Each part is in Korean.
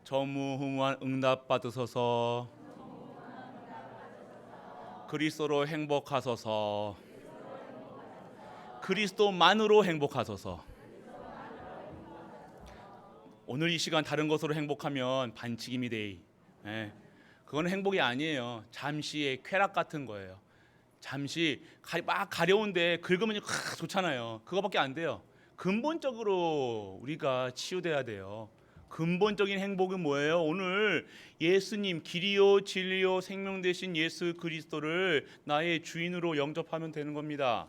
전무후무한 응답 받으소서. 그리스도로 행복하소서. 그리스도만으로 행복하소서. 오늘 이 시간 다른 것으로 행복하면 반칙입니다. 그건 행복이 아니에요. 잠시의 쾌락 같은 거예요. 잠시 막 가려운데 긁으면 좋잖아요. 그거밖에 안 돼요. 근본적으로 우리가 치유돼야 돼요. 근본적인 행복은 뭐예요? 오늘 예수님, 길이요 진리요 생명 되신 예수 그리스도를 나의 주인으로 영접하면 되는 겁니다.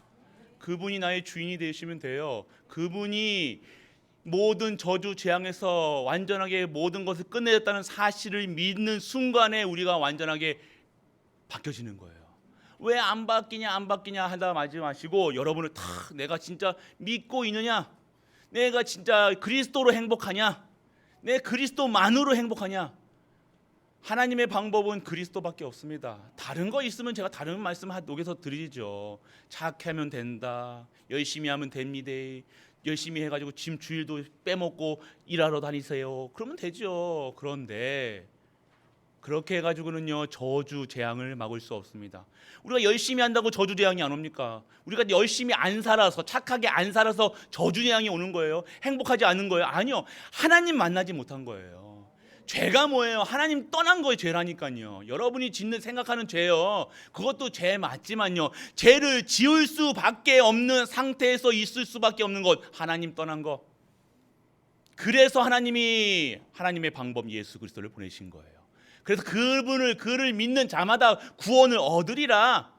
그분이 나의 주인이 되시면 돼요. 그분이 모든 저주 재앙에서 완전하게 모든 것을 끝내줬다는 사실을 믿는 순간에 우리가 완전하게 바뀌어지는 거예요. 왜 안 바뀌냐 하다 마지 마시고 여러분을 다 내가 진짜 믿고 있느냐? 내가 진짜 그리스도로 행복하냐? 내 그리스도만으로 행복하냐? 하나님의 방법은 그리스도밖에 없습니다. 다른 거 있으면 제가 다른 말씀 녹여서 드리죠. 착하면 된다. 열심히 하면 됩니다. 열심히 해가지고 짐 주일도 빼먹고 일하러 다니세요. 그러면 되죠. 그런데 그렇게 해가지고는요 저주 재앙을 막을 수 없습니다. 우리가 열심히 한다고 저주 재앙이 안 옵니까? 우리가 열심히 안 살아서 착하게 안 살아서 저주 재앙이 오는 거예요? 행복하지 않은 거예요? 아니요. 하나님 만나지 못한 거예요. 죄가 뭐예요? 하나님 떠난 거예요. 죄라니까요. 여러분이 짓는 생각하는 죄요. 그것도 죄 맞지만요. 죄를 지을 수밖에 없는 상태에서 있을 수밖에 없는 것. 하나님 떠난 거. 그래서 하나님이 하나님의 방법 예수 그리스도를 보내신 거예요. 그래서 그를 믿는 자마다 구원을 얻으리라.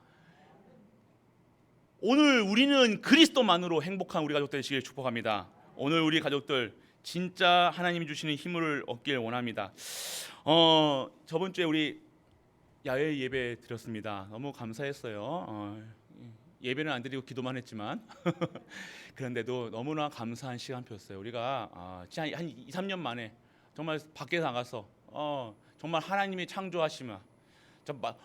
오늘 우리는 그리스도만으로 행복한 우리 가족 되시길 축복합니다. 오늘 우리 가족들 진짜 하나님이 주시는 힘을 얻길 원합니다. 저번 주에 우리 야외 예배 드렸습니다. 너무 감사했어요. 예배는 안 드리고 기도만 했지만 그런데도 너무나 감사한 시간표였어요. 우리가 진짜 한 2, 3년 만에 정말 밖에 나가서 정말 하나님이 창조하시면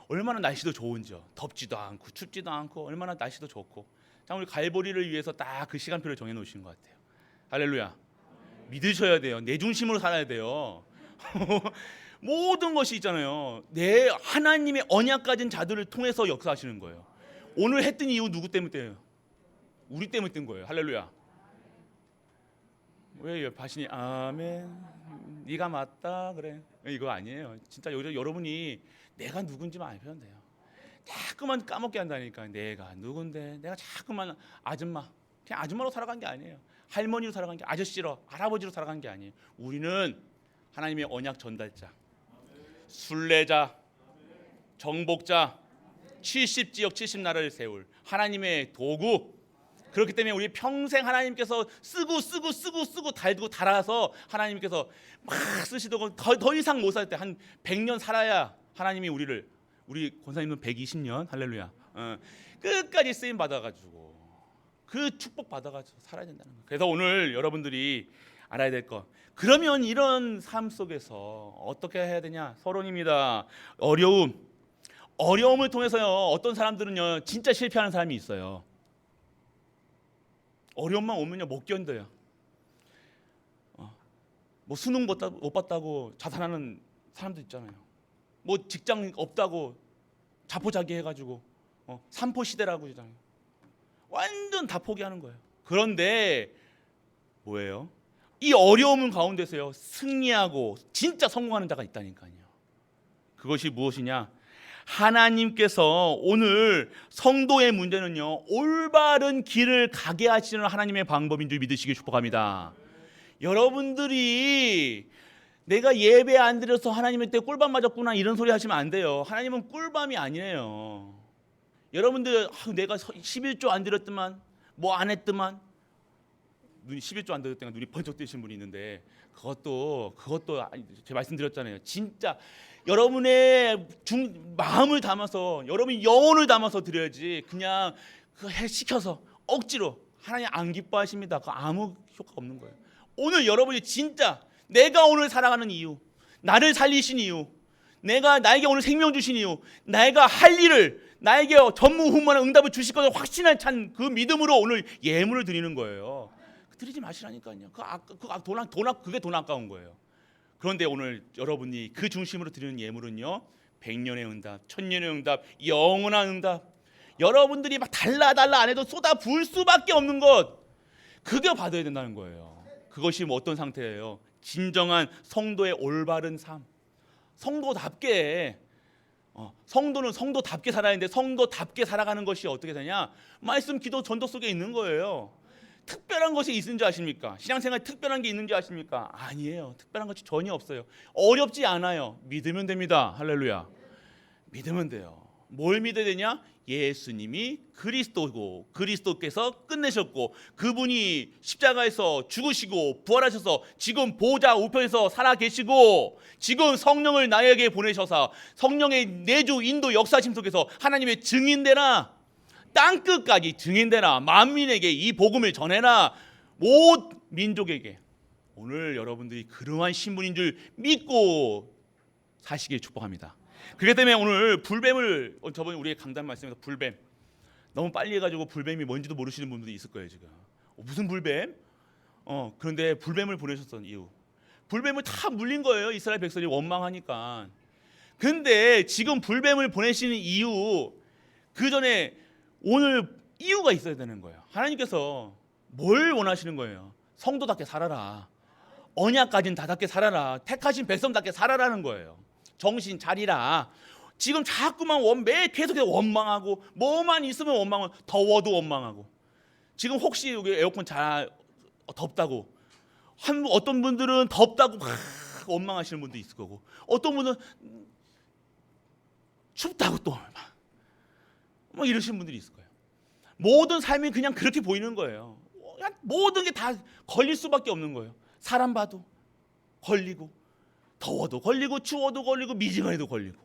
얼마나 날씨도 좋은지요. 덥지도 않고 춥지도 않고 얼마나 날씨도 좋고 참 우리 갈보리를 위해서 딱 그 시간표를 정해놓으신 것 같아요. 할렐루야. 믿으셔야 돼요. 내 중심으로 살아야 돼요. 모든 것이 있잖아요. 내 하나님의 언약 가진 자들을 통해서 역사하시는 거예요. 오늘 했던 이유 누구 때문에요? 우리 때문에 뜬 거예요. 할렐루야. 왜 바신이 아멘 네가 맞다 그래 이거 아니에요. 진짜 여러분이 내가 누군지만 알면 돼요. 자꾸만 까먹게 한다니까. 내가 누군데 내가 자꾸만 아줌마 그냥 아줌마로 살아간 게 아니에요. 할머니로 살아간 게 아저씨로 할아버지로 살아간 게 아니에요. 우리는 하나님의 언약 전달자, 순례자, 정복자, 70지역 70나라를 세울 하나님의 도구. 그렇기 때문에 우리 평생 하나님께서 쓰고 달고 달아서 하나님께서 막 쓰시던 더 이상 못 살 때 한 100년 살아야 하나님이 우리 권사님은 120년 할렐루야 끝까지 쓰임 받아가지고 그 축복 받아가지고 살아야 된다는 거예요. 그래서 오늘 여러분들이 알아야 될 것. 그러면 이런 삶 속에서 어떻게 해야 되냐? 서론입니다. 어려움을 통해서요. 어떤 사람들은요 진짜 실패하는 사람이 있어요. 어려움만 오면요 못 견뎌요. 뭐 수능 못 봤다고 자살하는 사람도 있잖아요. 뭐 직장 없다고 자포자기 해가지고 삼포 시대라고 하잖아요. 완전 다 포기하는 거예요. 그런데 뭐예요? 이 어려움 가운데서요 승리하고 진짜 성공하는 자가 있다니까요. 그것이 무엇이냐? 하나님께서 오늘 성도의 문제는요 올바른 길을 가게 하시는 하나님의 방법인 줄 믿으시길 축복합니다. 여러분들이 내가 예배 안 드려서 하나님한테 꿀밤 맞았구나 이런 소리 하시면 안 돼요. 하나님은 꿀밤이 아니에요. 여러분들 내가 11조 안 드렸더만 뭐 안 했더만 11조 안 드렸더니 눈이 번쩍 뜨신 분이 있는데 그것도 제가 말씀드렸잖아요. 진짜 여러분의 마음을 담아서 여러분이 영혼을 담아서 드려야지 그냥 시켜서 억지로 하나님 안 기뻐하십니다. 그거 아무 효과가 없는 거예요. 오늘 여러분이 진짜 내가 오늘 살아가는 이유, 나를 살리신 이유, 나에게 오늘 생명 주신 이유, 내가 할 일을 나에게 전무후무한 응답을 주실 것을 확신한 찬 그 믿음으로 오늘 예물을 드리는 거예요. 드리지 마시라니까요. 그게 돈 아까운 거예요. 그런데 오늘 여러분이 그 중심으로 드리는 예물은요, 100년의 응답, 1000년의 응답, 영원한 응답. 여러분들이 막 달라 안 해도 쏟아 부을 수밖에 없는 것, 그거 받아야 된다는 거예요. 그것이 뭐 어떤 상태예요? 진정한 성도의 올바른 삶. 성도답게, 성도는 성도답게 살아야 하는데, 성도답게 살아가는 것이 어떻게 되냐? 말씀, 기도, 전도 속에 있는 거예요. 특별한 것이 있는 줄 아십니까? 신앙생활에 특별한 게 있는 줄 아십니까? 아니에요. 특별한 것이 전혀 없어요. 어렵지 않아요. 믿으면 됩니다. 할렐루야. 믿으면 돼요. 뭘 믿어야 되냐? 예수님이 그리스도고, 그리스도께서 끝내셨고, 그분이 십자가에서 죽으시고 부활하셔서 지금 보좌 우편에서 살아계시고, 지금 성령을 나에게 보내셔서 성령의 내주 인도 역사심 속에서 하나님의 증인되라. 땅끝까지 증인되라. 만민에게 이 복음을 전해라. 온 민족에게. 오늘 여러분들이 그러한 신분인 줄 믿고 사시길 축복합니다. 그렇기 때문에 오늘 불뱀을, 저번에 우리의 강단 말씀에서 불뱀 너무 빨리 해가지고 불뱀이 뭔지도 모르시는 분들이 있을 거예요. 지금 무슨 불뱀? 그런데 불뱀을 보내셨던 이유, 불뱀을 다 물린 거예요. 이스라엘 백성이 원망하니까. 근데 지금 불뱀을 보내시는 이유, 그 전에 오늘 이유가 있어야 되는 거예요. 하나님께서 뭘 원하시는 거예요? 성도답게 살아라. 언약 가진 자답게 살아라. 택하신 백성답게 살아라는 거예요. 정신 차리라. 지금 자꾸만 매 계속해서 원망하고, 뭐만 있으면 원망하고, 더워도 원망하고. 지금 혹시 여기 에어컨 잘 덥다고, 어떤 분들은 덥다고 막 원망하시는 분도 있을 거고, 어떤 분은 춥다고 또 막 이러시는 분들이 있을 거예요. 모든 삶이 그냥 그렇게 보이는 거예요. 모든 게 다 걸릴 수밖에 없는 거예요. 사람 봐도 걸리고, 더워도 걸리고, 추워도 걸리고, 미지근해도 걸리고.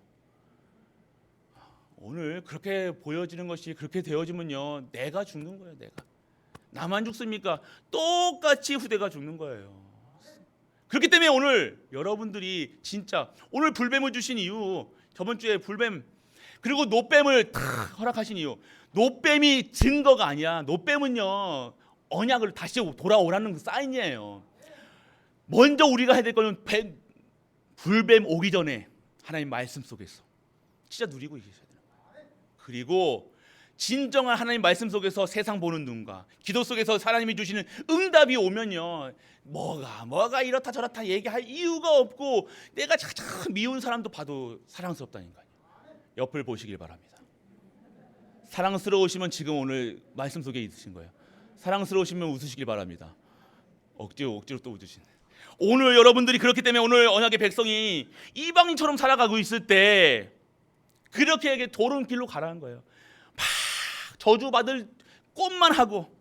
오늘 그렇게 보여지는 것이, 그렇게 되어지면요, 내가 죽는 거예요. 내가. 나만 죽습니까? 똑같이 후대가 죽는 거예요. 그렇기 때문에 오늘 여러분들이 진짜 오늘 불뱀을 주신 이유, 저번 주에 불뱀 그리고 노뱀을 다 허락하신 이유, 노뱀이 증거가 아니야. 노뱀은요, 언약을 다시 돌아오라는 그 사인이에요. 먼저 우리가 해야 될 거는 불뱀 오기 전에 하나님 말씀 속에서 진짜 누리고 계셔야 돼요. 그리고 진정한 하나님 말씀 속에서 세상 보는 눈과 기도 속에서 하나님이 주시는 응답이 오면요, 뭐가 이렇다 저렇다 얘기할 이유가 없고, 내가 참 미운 사람도 봐도 사랑스럽다니까요. 옆을 보시길 바랍니다. 사랑스러우시면 지금 오늘 말씀 속에 있으신 거예요. 사랑스러우시면 웃으시길 바랍니다. 억지로 또 웃으시네. 오늘 여러분들이 그렇기 때문에 오늘 언약의 백성이 이방인처럼 살아가고 있을 때 그렇게 도른 길로 가라는 거예요. 막 저주받을 꼼만 하고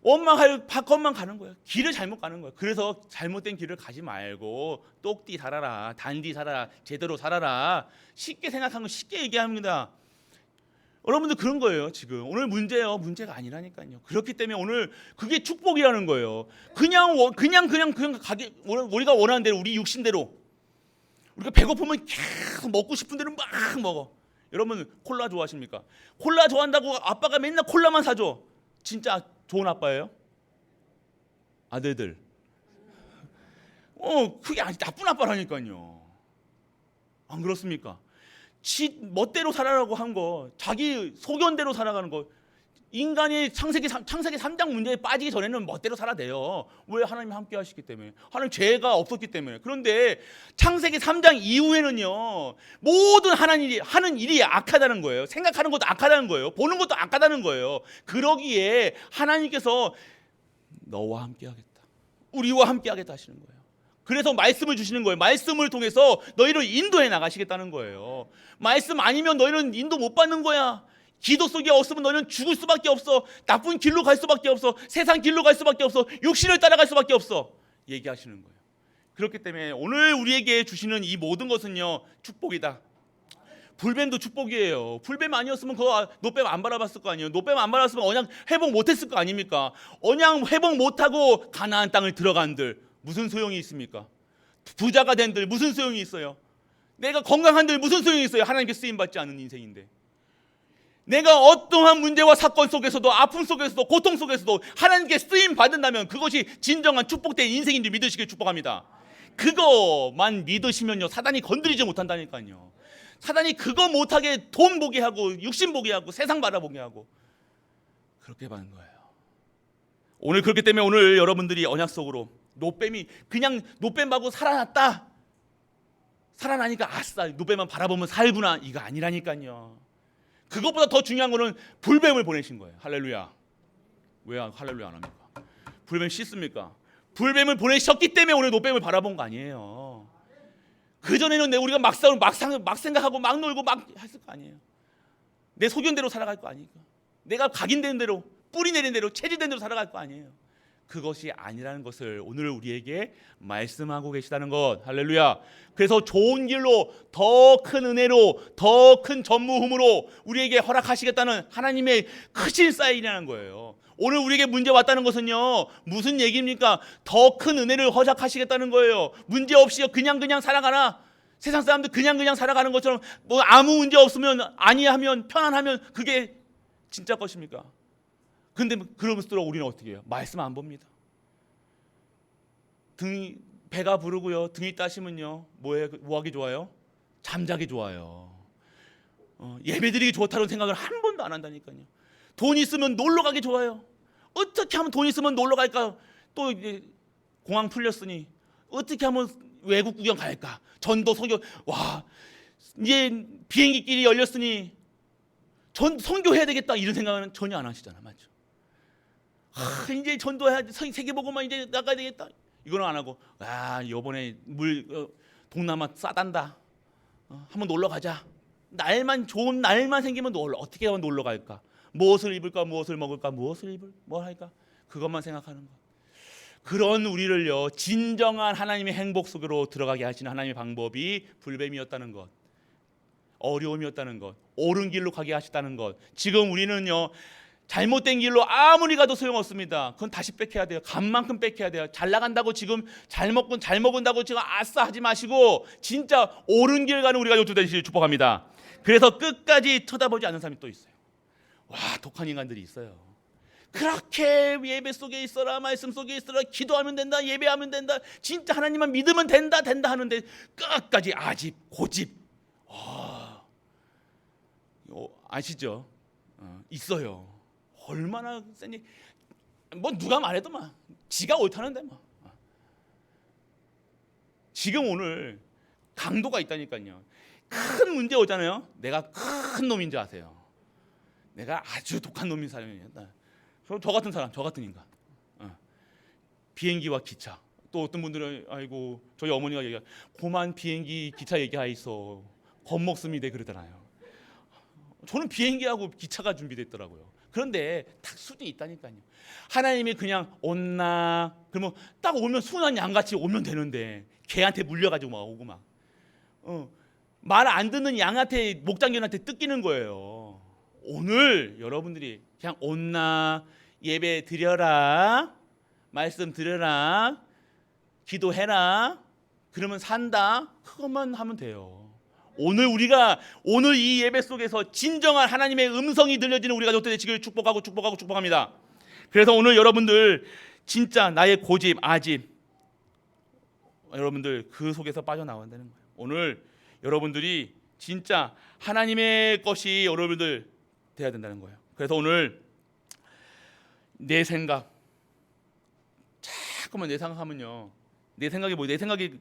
원망할 것만 가는 거예요. 길을 잘못 가는 거예요. 그래서 잘못된 길을 가지 말고 똑띠 살아라, 단디 살아라, 제대로 살아라. 쉽게 생각한 거 쉽게 얘기합니다. 여러분들 그런 거예요. 지금 오늘 문제가 아니라니까요. 그렇기 때문에 오늘 그게 축복이라는 거예요. 그냥 가게, 우리가 원하는 대로, 우리 육신대로, 우리가 배고프면 계속 먹고 싶은 대로 막 먹어. 여러분 콜라 좋아하십니까? 콜라 좋아한다고 아빠가 맨날 콜라만 사줘. 진짜 좋은 아빠예요? 아들들. 그게 아니, 나쁜 아빠라니까요. 안 그렇습니까? 지 멋대로 살아라고 한 거, 자기 소견대로 살아가는 거. 인간이 창세기 3장 문제에 빠지기 전에는 멋대로 살아대요. 왜? 하나님이 함께 하시기 때문에. 하나님 죄가 없었기 때문에. 그런데 창세기 3장 이후에는요, 모든 하나님이 하는 일이 악하다는 거예요. 생각하는 것도 악하다는 거예요. 보는 것도 악하다는 거예요. 그러기에 하나님께서 너와 함께 하겠다, 우리와 함께 하겠다 하시는 거예요. 그래서 말씀을 주시는 거예요. 말씀을 통해서 너희를 인도해 나가시겠다는 거예요. 말씀 아니면 너희는 인도 못 받는 거야. 기도 속에 없으면 너희는 죽을 수밖에 없어. 나쁜 길로 갈 수밖에 없어. 세상 길로 갈 수밖에 없어. 육신을 따라갈 수밖에 없어. 얘기하시는 거예요. 그렇기 때문에 오늘 우리에게 주시는 이 모든 것은요, 축복이다. 불뱀도 축복이에요. 불뱀 아니었으면 그거 노뱀 안 바라봤을 거 아니에요. 노뱀 안 바라봤으면 언약 회복 못했을 거 아닙니까? 언약 회복 못하고 가나안 땅을 들어간들 무슨 소용이 있습니까? 부자가 된들 무슨 소용이 있어요? 내가 건강한들 무슨 소용이 있어요? 하나님께 쓰임받지 않은 인생인데. 내가 어떠한 문제와 사건 속에서도, 아픔 속에서도, 고통 속에서도 하나님께 쓰임 받는다면 그것이 진정한 축복된 인생인 줄 믿으시길 축복합니다. 그거만 믿으시면요 사단이 건드리지 못한다니까요. 사단이 그거 못하게 돈 보게 하고 육신 보게 하고 세상 바라보게 하고 그렇게 하는 거예요. 오늘 그렇기 때문에 오늘 여러분들이 언약 속으로 노뱀이 그냥 노뱀하고 살아났다, 살아나니까 아싸 노뱀만 바라보면 살구나, 이거 아니라니까요. 그것보다 더 중요한 거는 불뱀을 보내신 거예요. 할렐루야. 왜 할렐루야 안 합니까? 불뱀 씻습니까? 불뱀을 보내셨기 때문에 오늘 노뱀을 바라본 거 아니에요. 그전에는 우리가 막 생각하고 막 놀고 막 했을 거 아니에요. 내 소견대로 살아갈 거 아니니까. 내가 각인되는 대로, 뿌리 내린 대로, 체질된 대로 살아갈 거 아니에요. 그것이 아니라는 것을 오늘 우리에게 말씀하고 계시다는 것. 할렐루야. 그래서 좋은 길로, 더 큰 은혜로, 더 큰 전무후무로 우리에게 허락하시겠다는 하나님의 크신 사인이라는 거예요. 오늘 우리에게 문제 왔다는 것은요 무슨 얘기입니까? 더 큰 은혜를 허락하시겠다는 거예요. 문제 없이 그냥 살아가라. 세상 사람들 그냥 살아가는 것처럼 뭐 아무 문제 없으면, 아니하면, 편안하면 그게 진짜 것입니까? 근데 그럴수록 우리는 어떻게 해요? 말씀 안 봅니다. 배가 부르고요, 등이 따시면요 뭐하기 좋아요? 잠자기 좋아요. 예배드리기 좋다는 생각을 한 번도 안 한다니까요. 돈 있으면 놀러 가기 좋아요. 어떻게 하면 돈 있으면 놀러 갈까? 또 이제 공항 풀렸으니 어떻게 하면 외국 구경 갈까? 전도 선교, 와 이제 비행기길이 열렸으니 선교해야 되겠다, 이런 생각은 전혀 안 하시잖아, 맞죠? 이제 전도해야, 세계복음만 이제 나가야 되겠다, 이거는 안 하고, 이번에 동남아 싸단다, 한번 놀러 가자. 좋은 날만 생기면 어떻게 하면 놀러 갈까? 무엇을 입을까, 무엇을 먹을까, 뭘 할까? 그것만 생각하는 것. 그런 우리를요 진정한 하나님의 행복 속으로 들어가게 하시는 하나님의 방법이 불뱀이었다는 것, 어려움이었다는 것, 옳은 길로 가게 하셨다는 것. 지금 우리는요 잘못된 길로 아무리 가도 소용없습니다. 그건 다시 뺏겨야 돼요. 간만큼 뺏겨야 돼요. 잘 나간다고 지금 잘 먹은다고 지금 아싸 하지 마시고 진짜 옳은 길 가는 우리가 요주되시길 축복합니다. 그래서 끝까지 쳐다보지 않는 사람이 또 있어요. 와, 독한 인간들이 있어요. 그렇게 예배 속에 있어라, 말씀 속에 있어라, 기도하면 된다, 예배하면 된다, 진짜 하나님만 믿으면 된다 하는데 끝까지 아집, 고집. 아시죠? 있어요. 얼마나 세니? 뭐 누가 말해도 막 지가 옳다는데 막. 지금 오늘 강도가 있다니까요. 큰 문제 오잖아요. 내가 큰 놈인 줄 아세요. 내가 아주 독한 놈인 사람이에요. 저 같은 사람, 저 같은 인간. 비행기와 기차. 또 어떤 분들은 아이고 저희 어머니가 얘기하, 고만 비행기 기차 얘기하이소, 겁먹습니다 그러잖아요. 저는 비행기하고 기차가 준비됐더라고요. 그런데 딱 수준이 있다니까요. 하나님이 그냥 온나 그러면 딱 오면 순한 양같이 오면 되는데 개한테 물려가지고 막 오고 막 말 안 듣는 양한테, 목장견한테 뜯기는 거예요. 오늘 여러분들이 그냥 온나, 예배 드려라, 말씀 들으라, 기도해라, 그러면 산다, 그것만 하면 돼요. 오늘 이 예배 속에서 진정한 하나님의 음성이 들려지는 우리가 가족들 되시길 축복합니다. 그래서 오늘 여러분들 진짜 나의 고집, 아집, 여러분들 그 속에서 빠져나와야 되는 거예요. 오늘 여러분들이 진짜 하나님의 것이 여러분들 돼야 된다는 거예요. 그래서 오늘 내 생각, 자꾸만 내 생각하면요, 내 생각이 뭐예요? 내 생각이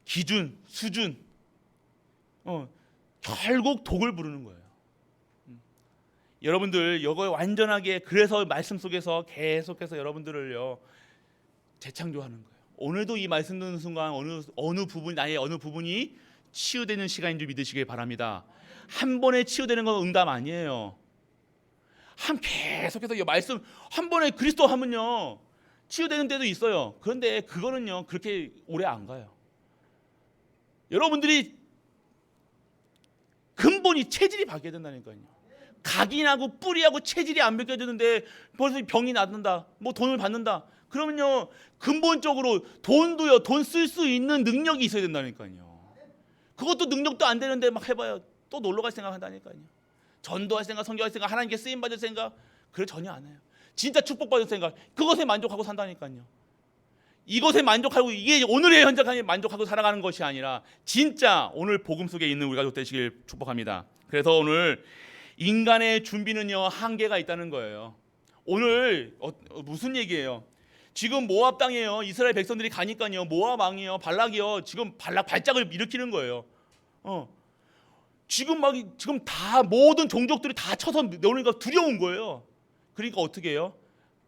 기준, 수준, 결국 독을 부르는 거예요. 여러분들 이거 완전하게, 그래서 말씀 속에서 계속해서 여러분들을요 재창조하는 거예요. 오늘도 이 말씀 듣는 순간 어느 부분, 나의 어느 부분이 치유되는 시간인 줄 믿으시길 바랍니다. 한 번에 치유되는 건 응답 아니에요. 계속해서 이 말씀 한 번에 그리스도 하면요 치유되는 때도 있어요. 그런데 그거는요 그렇게 오래 안 가요. 여러분들이 근본이, 체질이 바뀌어야 된다니까요. 각인하고 뿌리하고 체질이 안 바뀌어지는데 벌써 병이 낫는다, 뭐 돈을 받는다, 그러면요 근본적으로 돈도요, 돈 쓸 수 있는 능력이 있어야 된다니까요. 그것도 능력도 안 되는데 막 해봐야 또 놀러 갈 생각 한다니까요. 전도할 생각, 선교할 생각, 하나님께 쓰임 받을 생각, 그걸 전혀 안 해요. 진짜 축복받을 생각, 그것에 만족하고 산다니까요. 이것에 만족하고 이게 오늘의 현장에 만족하고 살아가는 것이 아니라 진짜 오늘 복음 속에 있는 우리 가족 되시길 축복합니다. 그래서 오늘 인간의 준비는요 한계가 있다는 거예요. 오늘 무슨 얘기예요? 지금 모압 땅이에요. 이스라엘 백성들이 가니까요 모압 왕이요 발락이요 지금 발작을 일으키는 거예요. 지금 다 모든 종족들이 다 쳐서 내오니까 두려운 거예요. 그러니까 어떻게 해요?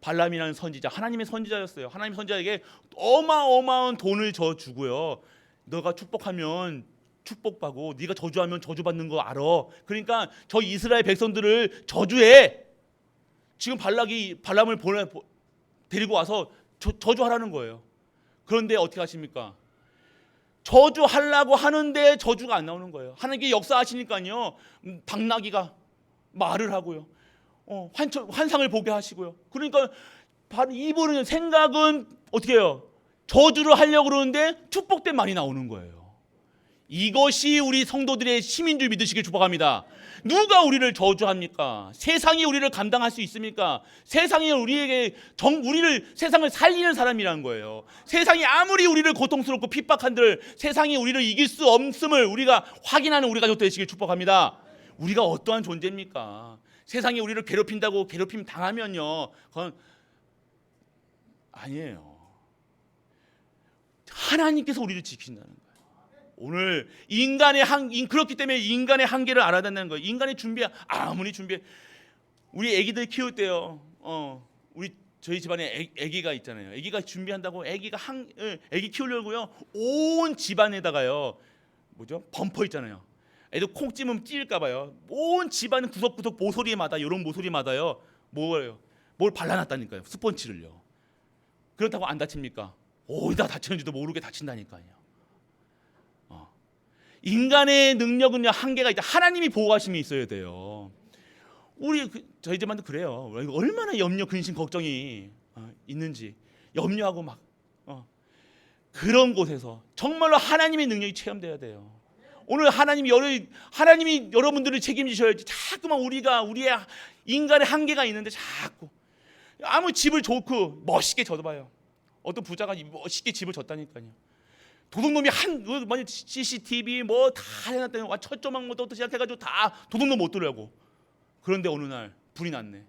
발람이라는 선지자, 하나님의 선지자였어요. 하나님 선지자에게 어마어마한 돈을 줘 주고요. 너가 축복하면 축복받고 네가 저주하면 저주받는 거 알아. 그러니까 저 이스라엘 백성들을 저주해. 지금 발람을 데리고 와서 저주하라는 거예요. 그런데 어떻게 하십니까? 저주하려고 하는데 저주가 안 나오는 거예요. 하나님께 역사하시니까요. 당나귀가 말을 하고요. 환상을 보게 하시고요. 그러니까 이분은 생각은 어떻게 해요? 저주를 하려고 그러는데 축복된 말이 나오는 거예요. 이것이 우리 성도들의 힘인 줄 믿으시길 축복합니다. 누가 우리를 저주합니까? 세상이 우리를 감당할 수 있습니까? 세상이 세상을 살리는 사람이라는 거예요. 세상이 아무리 우리를 고통스럽고 핍박한들 세상이 우리를 이길 수 없음을 우리가 확인하는 우리 가족 되시길 축복합니다. 우리가 어떠한 존재입니까? 세상이 우리를 괴롭힌다고 괴롭힘 당하면요, 그건 아니에요. 하나님께서 우리를 지킨다는 거예요. 오늘 그렇기 때문에 인간의 한계를 알아야 된다는 거예요. 인간의 아무리 준비해. 우리 아기들 키울 때요. 저희 집안에 아기가 있잖아요. 아기가 준비한다고 아기 키우려고요. 온 집안에다가요. 범퍼 있잖아요. 애들 콩 찜으면 찔까 봐요. 온 집안 구석구석 모서리마다 이런 모서리마다요. 뭘 발라놨다니까요. 스펀지를요. 그렇다고 안 다칩니까? 어디다 다치는지도 모르게 다친다니까요. 인간의 능력은요 한계가 있다. 하나님이 보호하심이 있어야 돼요. 저희 집안도 그래요. 얼마나 염려, 근심, 걱정이 있는지 염려하고 막 그런 곳에서 정말로 하나님의 능력이 체험돼야 돼요. 오늘 하나님이 여러분들을 책임지셔야지. 자꾸만 우리의 인간의 한계가 있는데 자꾸 아무 집을 좋고 멋있게 져봐요. 어떤 부자가 멋있게 집을 졌다니까요. 도둑놈이 CCTV 다 해놨더니 첫 조망부터 시작해가지고 다 도둑놈 못 들으려고. 그런데 어느 날 불이 났네.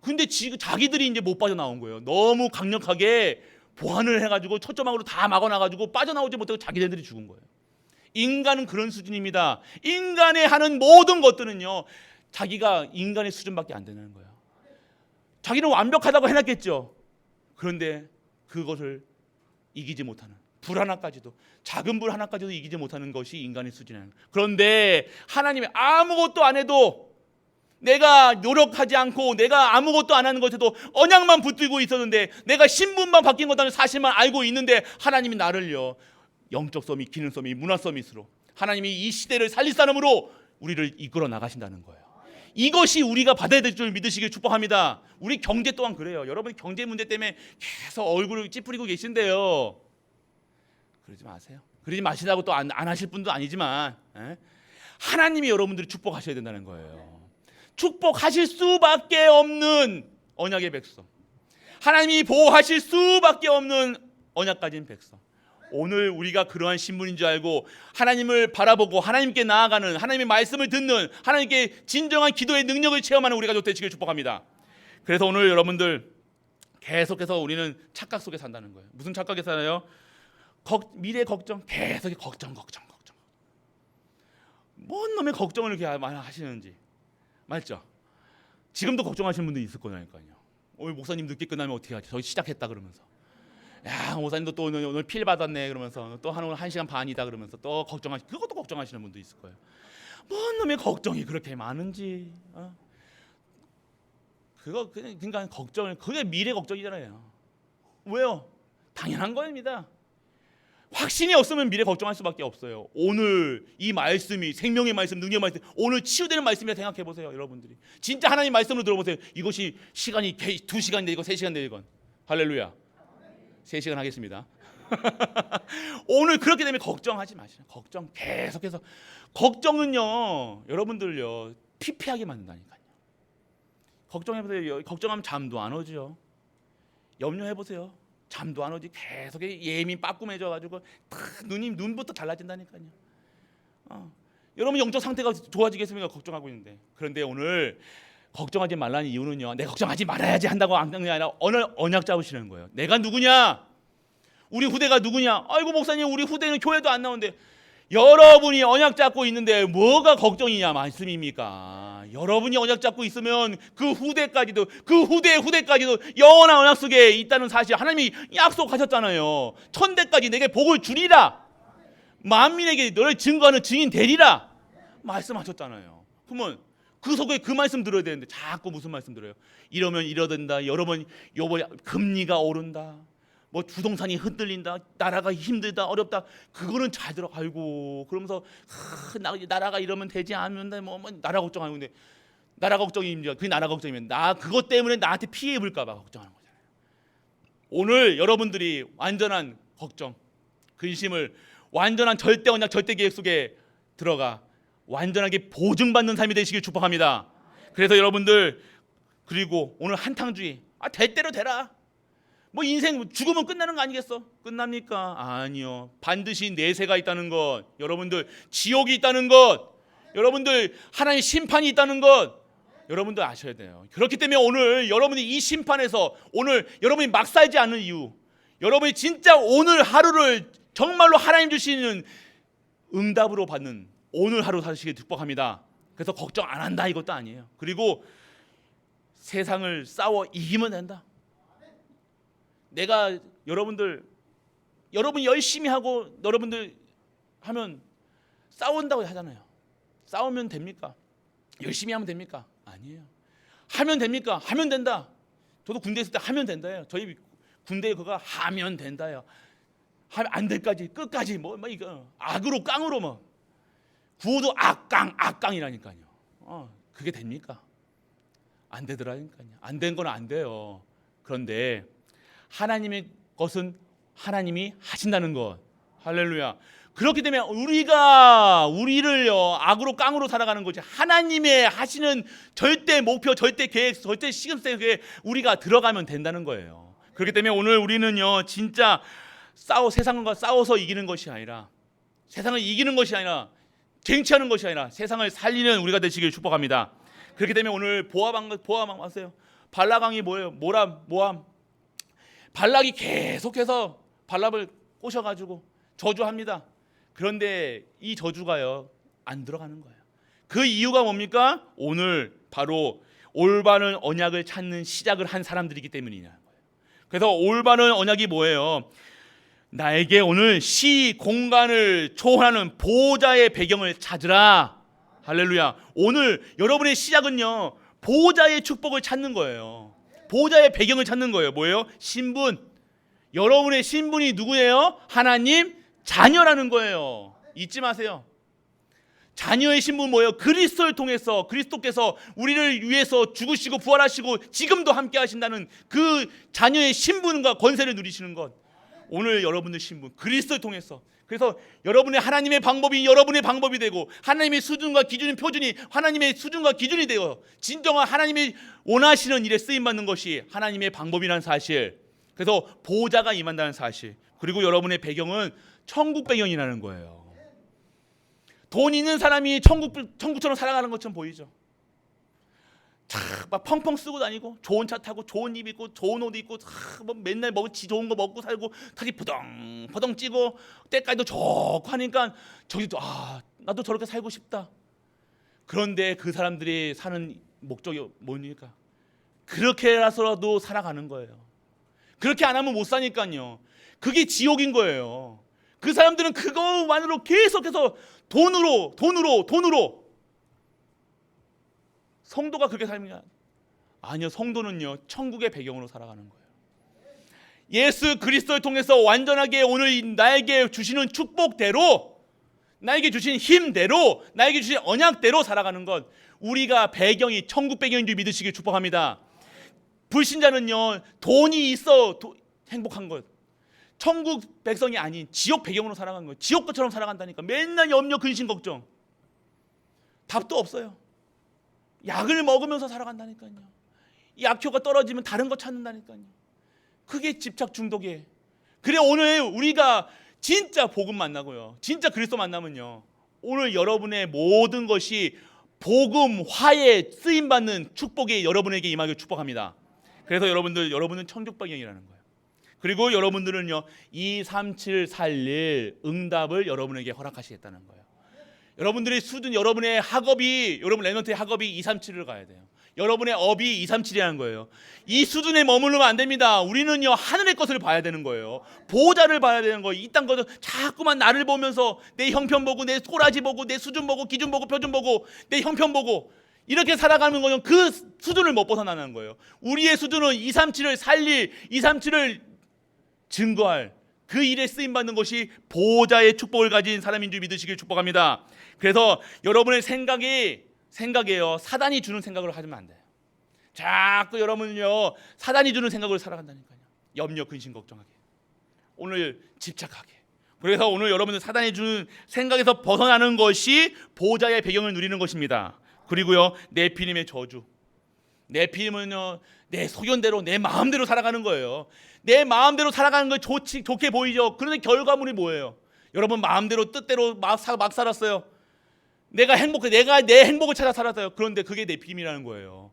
근데 자기들이 이제 못 빠져나온 거예요. 너무 강력하게 보안을 해가지고 첫 조망으로 다 막아놔가지고 빠져나오지 못하고 자기들이 죽은 거예요. 인간은 그런 수준입니다. 인간의 하는 모든 것들은요 자기가 인간의 수준밖에 안 되는 거예요. 자기는 완벽하다고 해놨겠죠. 그런데 그것을 이기지 못하는 불 하나까지도, 작은 불 하나까지도 이기지 못하는 것이 인간의 수준이에요. 그런데 하나님이 아무것도 안 해도, 내가 노력하지 않고 내가 아무것도 안 하는 것에도 언약만 붙들고 있었는데, 내가 신분만 바뀐 것다는 사실만 알고 있는데 하나님이 나를요 영적 서밋, 기능 서밋, 문화 서밋으로 하나님이 이 시대를 살릴 사람으로 우리를 이끌어 나가신다는 거예요. 이것이 우리가 받아야 될 줄 믿으시길 축복합니다. 우리 경제 또한 그래요. 여러분 경제 문제 때문에 계속 얼굴을 찌푸리고 계신데요. 그러지 마세요. 그러지 마시라고 또 안 하실 분도 아니지만 하나님이 여러분들을 축복하셔야 된다는 거예요. 축복하실 수밖에 없는 언약의 백성, 하나님이 보호하실 수밖에 없는 언약 가진 백성. 오늘 우리가 그러한 신분인 줄 알고 하나님을 바라보고 하나님께 나아가는, 하나님의 말씀을 듣는, 하나님께 진정한 기도의 능력을 체험하는 우리가 되시길 축복합니다. 그래서 오늘 여러분들 계속해서 우리는 착각 속에 산다는 거예요. 무슨 착각에 살아요? 미래 걱정, 계속 걱정. 뭔 놈의 걱정을 이렇게 많이 하시는지 맞죠? 지금도 걱정하시는 분도 있을 거니까요. 오늘 목사님 늦게 끝나면 어떻게 하지? 저희 시작했다 그러면서, 야 목사님도 또 오늘 필 받았네 그러면서 또 한 1시간 반이다 그러면서 또 그것도 걱정하시는 분도 있을 거예요. 뭔 놈의 걱정이 그렇게 많은지. 그러니까 그게 미래 걱정이잖아요. 왜요? 당연한 겁니다. 확신이 없으면 미래 걱정할 수밖에 없어요. 오늘 이 말씀이 생명의 말씀, 능력의 말씀, 오늘 치유되는 말씀이라 생각해 보세요. 여러분들이 진짜 하나님 말씀을 들어보세요. 이것이 시간이 2시간 되건 3시간 되건, 할렐루야, 3시간 하겠습니다. 오늘 그렇게 되면 걱정하지 마시죠. 걱정 계속해서. 걱정은요 여러분들요 피폐하게 만든다니까요. 걱정해보세요. 걱정하면 잠도 안 오죠. 염려해보세요. 잠도 안 오지. 계속 예민 빠꿈해져가지고 눈부터 달라진다니까요. 여러분 영적 상태가 좋아지겠습니까? 걱정하고 있는데. 그런데 오늘 걱정하지 말라는 이유는요, 내가 걱정하지 말아야지 한다고 하는 게 아니라 오늘 언약 잡으시는 거예요. 내가 누구냐? 우리 후대가 누구냐? 아이고 목사님, 우리 후대는 교회도 안 나오는데. 여러분이 언약 잡고 있는데 뭐가 걱정이냐 말씀입니까? 여러분이 언약 잡고 있으면 그 후대까지도, 그 후대의 후대까지도 영원한 언약 속에 있다는 사실 하나님이 약속하셨잖아요. 천대까지 내게 복을 주리라, 만민에게 너를 증거하는 증인 되리라 말씀하셨잖아요. 그러면 그 속에 그 말씀 들어야 되는데 자꾸 무슨 말씀 들어요? 이러면 이러된다, 여러분 요번에 금리가 오른다, 뭐 부동산이 흔들린다, 나라가 힘들다, 어렵다. 그거는 잘 들어. 아이고, 그러면서 나라가 이러면 되지 않는다, 뭐 나라 걱정하고. 근데 나라 걱정입니다. 그게 나라 걱정이면 나 그것 때문에 나한테 피해 입을까 봐 걱정하는 거잖아요. 오늘 여러분들이 완전한 걱정, 근심을 완전한 절대 언약, 절대 계획 속에 들어가 완전하게 보증받는 삶이 되시길 축복합니다. 그래서 여러분들, 그리고 오늘 한탕주의, 될 대로 되라. 뭐 인생 죽으면 끝나는 거 아니겠어? 끝납니까? 아니요. 반드시 내세가 있다는 것, 여러분들 지옥이 있다는 것, 여러분들 하나님의 심판이 있다는 것, 여러분들 아셔야 돼요. 그렇기 때문에 오늘 여러분이 이 심판에서, 오늘 여러분이 막 살지 않는 이유, 여러분이 진짜 오늘 하루를 정말로 하나님 주시는 응답으로 받는 오늘 하루 사시길 축복합니다. 그래서 걱정 안 한다 이것도 아니에요. 그리고 세상을 싸워 이기면 된다. 내가 여러분이 열심히 하고 여러분들 하면 싸운다고 하잖아요. 싸우면 됩니까? 열심히 하면 됩니까? 아니에요. 하면 됩니까? 하면 된다. 저도 군대 있을 때 하면 된다요. 저희 군대에 그거 하면 된다요. 하면 안 될까지 끝까지 뭐 이거 악으로 깡으로 뭐 구호도 악깡이라니까요. 그게 됩니까? 안 되더라니까요. 안 된 건 안 돼요. 그런데 하나님의 것은 하나님이 하신다는 것. 할렐루야. 그렇기 때문에 우리를요 악으로 깡으로 살아가는 거지, 하나님의 하시는 절대 목표, 절대 계획, 절대 시간 속에 우리가 들어가면 된다는 거예요. 그렇기 때문에 오늘 우리는요 진짜 세상과 싸워서 이기는 것이 아니라, 세상을 이기는 것이 아니라, 쟁취하는 것이 아니라 세상을 살리는 우리가 되시길 축복합니다. 그렇기 때문에 오늘 보아방 왔어요. 발락왕이 뭐예요? 모함. 발락이 계속해서 발람을 꼬셔가지고 저주합니다. 그런데 이 저주가요 안 들어가는 거예요. 그 이유가 뭡니까? 오늘 바로 올바른 언약을 찾는 시작을 한 사람들이기 때문이냐는 거예요. 그래서 올바른 언약이 뭐예요? 나에게 오늘 공간을 초월하는 보호자의 배경을 찾으라. 할렐루야. 오늘 여러분의 시작은요 보호자의 축복을 찾는 거예요. 보호자의 배경을 찾는 거예요. 뭐예요? 신분. 여러분의 신분이 누구예요? 하나님 자녀라는 거예요. 잊지 마세요. 자녀의 신분 뭐예요? 그리스도를 통해서 그리스도께서 우리를 위해서 죽으시고 부활하시고 지금도 함께 하신다는 그 자녀의 신분과 권세를 누리시는 것. 오늘 여러분의 신분 그리스도를 통해서, 그래서 여러분의 하나님의 방법이 여러분의 방법이 되고, 하나님의 수준과 기준이 표준이 하나님의 수준과 기준이 되어 진정한 하나님이 원하시는 일에 쓰임받는 것이 하나님의 방법이라는 사실, 그래서 보호자가 임한다는 사실, 그리고 여러분의 배경은 천국 배경이라는 거예요. 돈 있는 사람이 천국처럼 살아가는 것처럼 보이죠. 막 펑펑 쓰고 다니고 좋은 차 타고 좋은 입 입고 좋은 옷 입고 뭐 맨날 좋은 거 먹고 살고 다리 포덩포덩 찌고 때까지도 좋고 하니까 저기도 나도 저렇게 살고 싶다. 그런데 그 사람들이 사는 목적이 뭡니까? 그렇게라서라도 살아가는 거예요. 그렇게 안 하면 못 사니까요. 그게 지옥인 거예요. 그 사람들은 그것만으로 계속해서 돈으로. 성도가 그렇게 살면 아니요. 성도는요 천국의 배경으로 살아가는 거예요. 예수 그리스도를 통해서 완전하게 오늘 나에게 주시는 축복대로, 나에게 주신 힘대로, 나에게 주신 언약대로 살아가는 것, 우리가 배경이 천국 배경인 줄 믿으시길 축복합니다. 불신자는요 돈이 있어 행복한 것, 천국 백성이 아닌 지옥 배경으로 살아가는 거예요. 지옥 것처럼 살아간다니까. 맨날 염려 근심 걱정, 답도 없어요. 약을 먹으면서 살아간다니까요. 약효가 떨어지면 다른 거 찾는다니까요. 그게 집착 중독이에요. 그래 오늘 우리가 진짜 복음 만나고요, 진짜 그리스도 만나면요, 오늘 여러분의 모든 것이 복음 화에 쓰임 받는 축복이 여러분에게 임하길 축복합니다. 그래서 여러분은 천국 방향이라는 거예요. 그리고 여러분들은요 237 살릴 응답을 여러분에게 허락하시겠다는 거예요. 여러분들의 수준, 여러분의 학업이, 여러분 랩넌트의 학업이 237을 가야 돼요. 여러분의 업이 237이라는 거예요. 이 수준에 머무르면 안 됩니다. 우리는요 하늘의 것을 봐야 되는 거예요. 보호자를 봐야 되는 거예요. 이 땅 것을 자꾸만 나를 보면서 내 형편 보고, 내 꼬라지 보고, 내 수준 보고, 기준 보고, 표준 보고, 내 형편 보고 이렇게 살아가는 거는 그 수준을 못 벗어나는 거예요. 우리의 수준은 237을 살릴, 237을 증거할 그 일에 쓰임받는 것이 보호자의 축복을 가진 사람인 줄 믿으시길 축복합니다. 그래서 여러분의 생각이에요. 사단이 주는 생각으로 하면 안 돼요. 자꾸 여러분은요 사단이 주는 생각으로 살아간다니까요. 염려, 근심, 걱정하게, 오늘 집착하게. 그래서 오늘 여러분들 사단이 주는 생각에서 벗어나는 것이 보호자의 배경을 누리는 것입니다. 그리고요 네피림의 저주. 네피림은요 내 소견대로, 내 마음대로 살아가는 거예요. 내 마음대로 살아가는 거 좋게 보이죠. 그런데 결과물이 뭐예요? 여러분 마음대로 뜻대로 막 살았어요. 내가 행복해, 내가 내 행복을 찾아 살았어요. 그런데 그게 네피림이라는 거예요.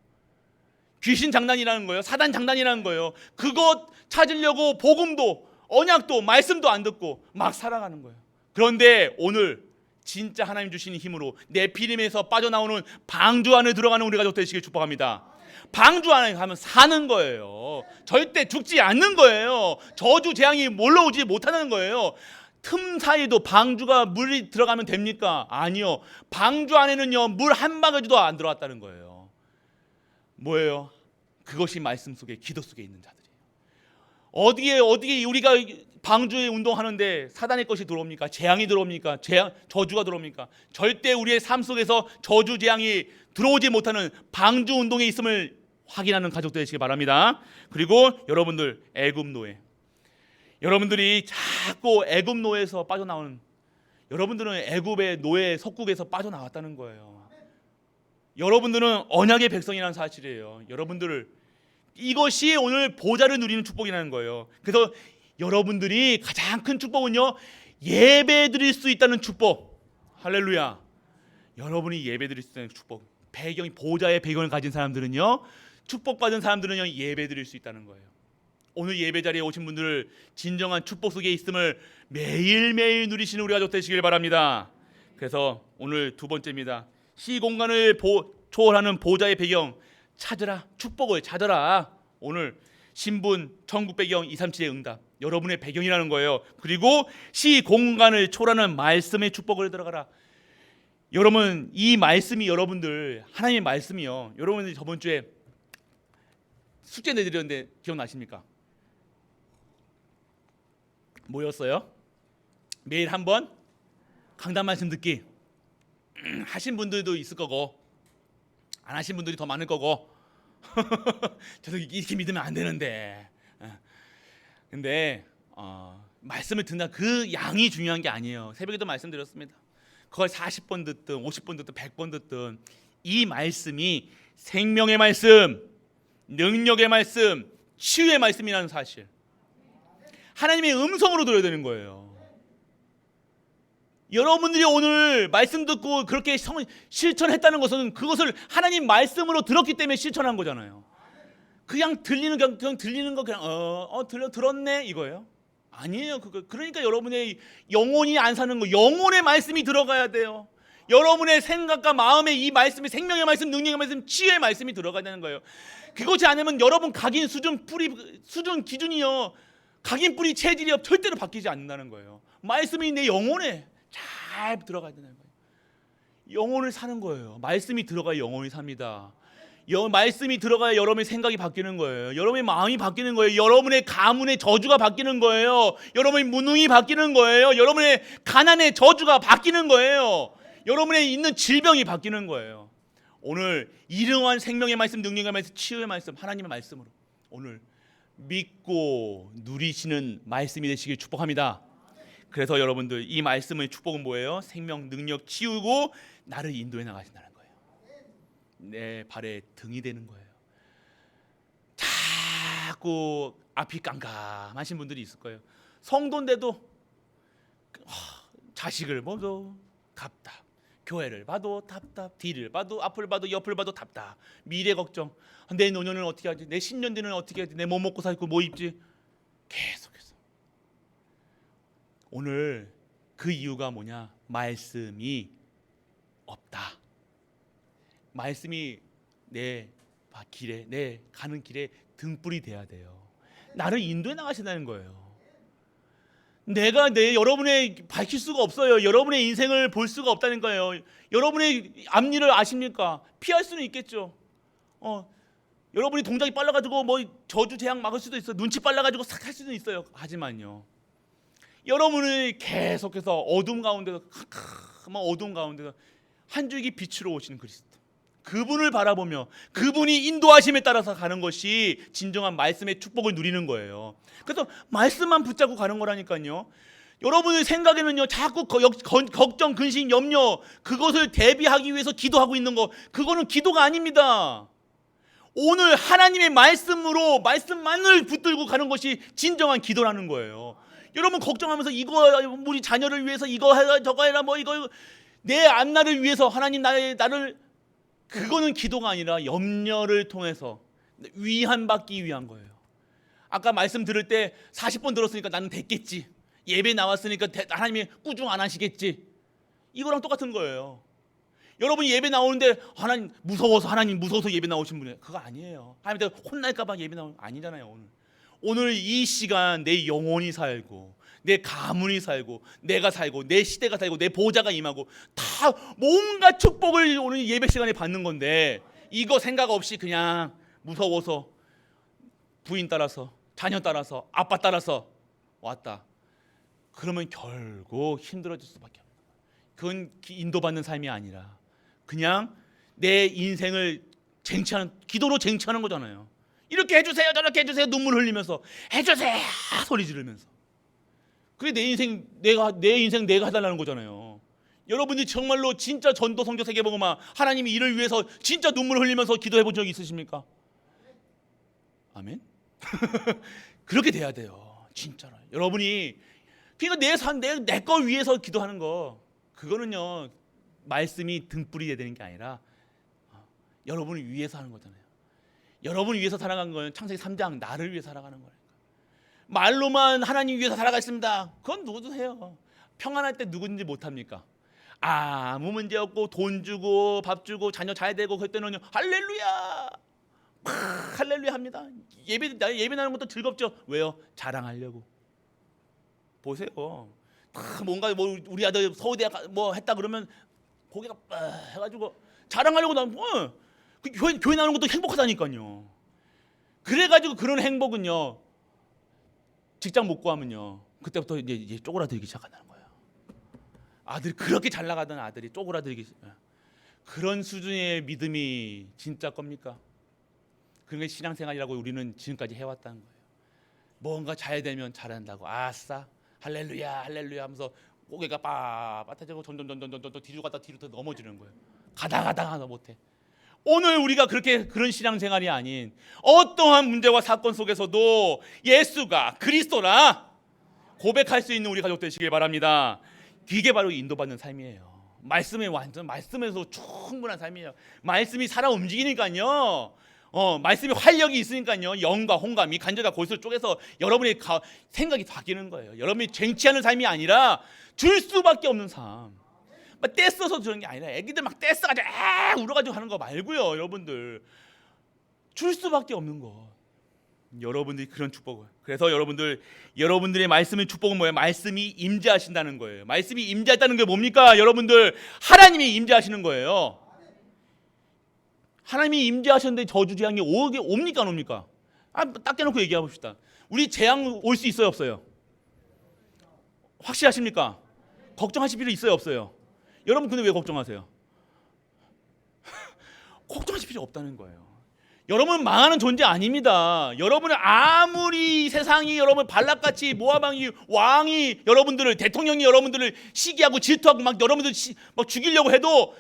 귀신 장난이라는 거예요. 사단 장난이라는 거예요. 그것 찾으려고 복음도, 언약도, 말씀도 안 듣고 막 살아가는 거예요. 그런데 오늘 진짜 하나님 주시는 힘으로 네피림에서 빠져나오는 방주 안에 들어가는 우리 가족 되시길 축복합니다. 방주 안에 가면 사는 거예요. 절대 죽지 않는 거예요. 저주 재앙이 몰려오지 못하는 거예요. 틈 사이도 방주가 물이 들어가면 됩니까? 아니요. 방주 안에는요 물 한 바가지도 안 들어왔다는 거예요. 뭐예요? 그것이 말씀 속에, 기도 속에 있는 자들이에요. 어디에 우리가 방주에 운동하는데 사단의 것이 들어옵니까? 재앙이 들어옵니까? 저주가 들어옵니까? 절대 우리의 삶 속에서 저주 재앙이 들어오지 못하는 방주 운동에 있음을 확인하는 가족 되시기 바랍니다. 그리고 여러분들 애굽 노예, 여러분들이 자꾸 애굽 노예에서 빠져나오는, 여러분들은 애굽의 노예 속국에서 빠져나왔다는 거예요. 여러분들은 언약의 백성이라는 사실이에요. 여러분들을, 이것이 오늘 보좌를 누리는 축복이라는 거예요. 그래서 여러분들이 가장 큰 축복은요 예배 드릴 수 있다는 축복. 할렐루야. 여러분이 예배 드릴 수 있다는 축복, 배경이, 보좌의 배경을 가진 사람들은요, 축복받은 사람들은요 예배 드릴 수 있다는 거예요. 오늘 예배 자리에 오신 분들 진정한 축복 속에 있음을 매일매일 누리시는 우리 가족 되시길 바랍니다. 그래서 오늘 두 번째입니다. 시공간을 초월하는 보좌의 배경 찾으라. 축복을 찾아라. 오늘 신분, 천국 배경, 237의 응답, 여러분의 배경이라는 거예요. 그리고 시공간을 초월하는 말씀의 축복을 들어가라. 여러분 이 말씀이, 여러분들 하나님의 말씀이요, 여러분들이 저번 주에 숙제 내드렸는데 기억나십니까? 뭐였어요? 매일 한 번 강단 말씀 듣기. 하신 분들도 있을 거고 안 하신 분들이 더 많을 거고 저도 이렇게 믿으면 안 되는데, 근데 말씀을 듣는 그 양이 중요한 게 아니에요. 새벽에도 말씀드렸습니다. 그걸 40번 듣든 50번 듣든 100번 듣든 이 말씀이 생명의 말씀, 능력의 말씀, 치유의 말씀이라는 사실, 하나님의 음성으로 들어야 되는 거예요. 여러분들이 오늘 말씀 듣고 그렇게 실천했다는 것은 그것을 하나님 말씀으로 들었기 때문에 실천한 거잖아요. 그냥 들리는 거 그냥 들었네 이거예요? 아니에요. 그러니까 여러분의 영혼이 안 사는 거, 영혼의 말씀이 들어가야 돼요. 여러분의 생각과 마음에 이 말씀이, 생명의 말씀, 능력의 말씀, 치유의 말씀이 들어가야 되는 거예요. 그것이 아니면 여러분 각인 수준, 수준 기준이요, 각인 뿌리 체질이요 절대로 바뀌지 않는다는 거예요. 말씀이 내 영혼에 잘 들어가야 되는 거예요. 영혼을 사는 거예요. 말씀이 들어가야 영혼이 삽니다. 말씀이 들어가야 여러분의 생각이 바뀌는 거예요. 여러분의 마음이 바뀌는 거예요. 여러분의 가문의 저주가 바뀌는 거예요. 여러분의 무능이 바뀌는 거예요. 여러분의 가난의 저주가 바뀌는 거예요. 여러분의 있는 질병이 바뀌는 거예요. 오늘 일용한 생명의 말씀, 능력의 말씀, 치유의 말씀, 하나님의 말씀으로 오늘 믿고 누리시는 말씀이 되시길 축복합니다. 그래서 여러분들 이 말씀의 축복은 뭐예요? 생명, 능력, 치유고 나를 인도해 나가신다는 거예요. 내 발에 등이 되는 거예요. 자꾸 앞이 깜깜하신 분들이 있을 거예요. 성도인데도 자식을 봐도 답답, 교회를 봐도 답답, 뒤를 봐도 앞을 봐도 옆을 봐도 답답, 미래 걱정, 내 노년은 어떻게 하지, 내 10년 뒤는 어떻게 하지, 내 뭐 먹고 살고 뭐 입지, 계속해서. 오늘 그 이유가 뭐냐? 말씀이 없다. 말씀이 내 길에, 내 가는 길에 등불이 돼야 돼요. 나를 인도해 나가신다는 거예요. 내가 여러분의 밝힐 수가 없어요. 여러분의 인생을 볼 수가 없다는 거예요. 여러분의 앞일을 아십니까? 피할 수는 있겠죠. 여러분이 동작이 빨라가지고 뭐 저주 재앙 막을 수도 있어요. 눈치 빨라가지고 싹 할 수도 있어요. 하지만요, 여러분을 계속해서 어둠 가운데서 캄캄한 어둠 가운데서 한 줄기 빛으로 오시는 그리스도, 그분을 바라보며 그분이 인도하심에 따라서 가는 것이 진정한 말씀의 축복을 누리는 거예요. 그래서 말씀만 붙잡고 가는 거라니까요. 여러분의 생각에는요, 자꾸 걱정, 근심, 염려, 그것을 대비하기 위해서 기도하고 있는 거, 그거는 기도가 아닙니다. 오늘 하나님의 말씀으로, 말씀만을 붙들고 가는 것이 진정한 기도라는 거예요. 여러분 걱정하면서 이거 우리 자녀를 위해서 이거 해라 저거 해라 뭐 이거 내 앞날을 위해서 하나님 나를, 그거는 기도가 아니라 염려를 통해서 위안받기 위한 거예요. 아까 말씀 들을 때 40번 들었으니까 나는 됐겠지, 예배 나왔으니까 하나님이 꾸중 안 하시겠지, 이거랑 똑같은 거예요. 여러분이 예배 나오는데 하나님 무서워서 예배 나오신 분이에요. 그거 아니에요. 하나님한테 혼날까 봐 예배 나오는 거 아니잖아요. 오늘 이 시간 내 영혼이 살고 내 가문이 살고 내가 살고 내 시대가 살고 내 보호자가 임하고 다 뭔가 축복을 오늘 예배 시간에 받는 건데, 이거 생각 없이 그냥 무서워서 부인 따라서 자녀 따라서 아빠 따라서 왔다, 그러면 결국 힘들어질 수밖에 없는 거예요. 그건 인도받는 삶이 아니라 그냥 내 인생을 기도로 쟁취하는 거잖아요. 이렇게 해주세요 저렇게 해주세요 눈물 흘리면서 해주세요 소리 지르면서, 그게 내 인생 내가 해달라는 거잖아요. 여러분들이 정말로 진짜 전도 선교 세계복음화 하나님이 이를 위해서 진짜 눈물 흘리면서 기도해 본 적이 있으십니까? 아멘. 그렇게 돼야 돼요, 진짜로. 여러분이 그러니까 내 거 위해서 기도하는 거, 그거는요 말씀이 등불이 돼야 되는 게 아니라 여러분을 위해서 하는 거잖아요. 여러분을 위해서 살아가는 건 창세기 3장 나를 위해 살아가는 거예요. 말로만 하나님 위해서 살아가겠습니다, 그건 누구도 해요. 평안할 때 누구든지 못합니까? 아무 문제 없고 돈 주고 밥 주고 자녀 잘 되고 그럴 때는요 할렐루야 할렐루야 합니다. 예배 나는 것도 즐겁죠. 왜요? 자랑하려고. 보세요, 뭔가 뭐 우리 아들 서울대 뭐 했다 그러면 고개가 해가지고 자랑하려고 나면 그 교회 나오는 것도 행복하다니까요. 그래가지고 그런 행복은요, 직장 못 구하면요 그때부터 이제 쪼그라들기 시작한다는 거예요. 아들이 그렇게 잘 나가던 아들이 쪼그라들기, 그런 수준의 믿음이 진짜 겁니까? 그런 게 신앙생활이라고 우리는 지금까지 해왔다는 거예요. 뭔가 잘 되면 잘한다고 아싸 할렐루야 할렐루야 하면서 고개가 빳빳해지고 점점 뒤로 가다 뒤로 더 넘어지는 거예요. 가다 못해. 오늘 우리가 그런 신앙생활이 아닌 어떠한 문제와 사건 속에서도 예수가 그리스도라 고백할 수 있는 우리 가족 되시길 바랍니다. 이게 바로 인도받는 삶이에요. 말씀에서 충분한 삶이에요. 말씀이 살아 움직이니까요. 말씀이 활력이 있으니까요. 영과 홍감이 간절과 골수를 쪼개서 여러분의 생각이 바뀌는 거예요. 여러분이 쟁취하는 삶이 아니라 줄 수밖에 없는 삶. 막 떼써서 주는 게 아니라 애기들 막 떼써가지고 울어가지고 하는 거 말고요. 여러분들 줄 수밖에 없는 거. 여러분들이 그런 축복을. 그래서 여러분들의 말씀의 축복은 뭐예요? 말씀이 임재하신다는 거예요. 말씀이 임재했다는 게 뭡니까? 여러분들 하나님이 임재하시는 거예요. 하나님이 임재하셨는데 저주 재앙이 옵니까 안 옵니까? 딱 대놓고 얘기해 봅시다. 우리 재앙 올 수 있어요 없어요? 확실하십니까? 걱정하실 필요 있어요 없어요? 여러분 근데 왜 걱정하세요? 걱정하실 필요 없다는 거예요. 여러분 망하는 존재 아닙니다. 여러분은 아무리 세상이 여러분 발락같이 모아방이 왕이 여러분들을 대통령이 여러분들을 시기하고 질투하고 막 여러분들 막 죽이려고 해도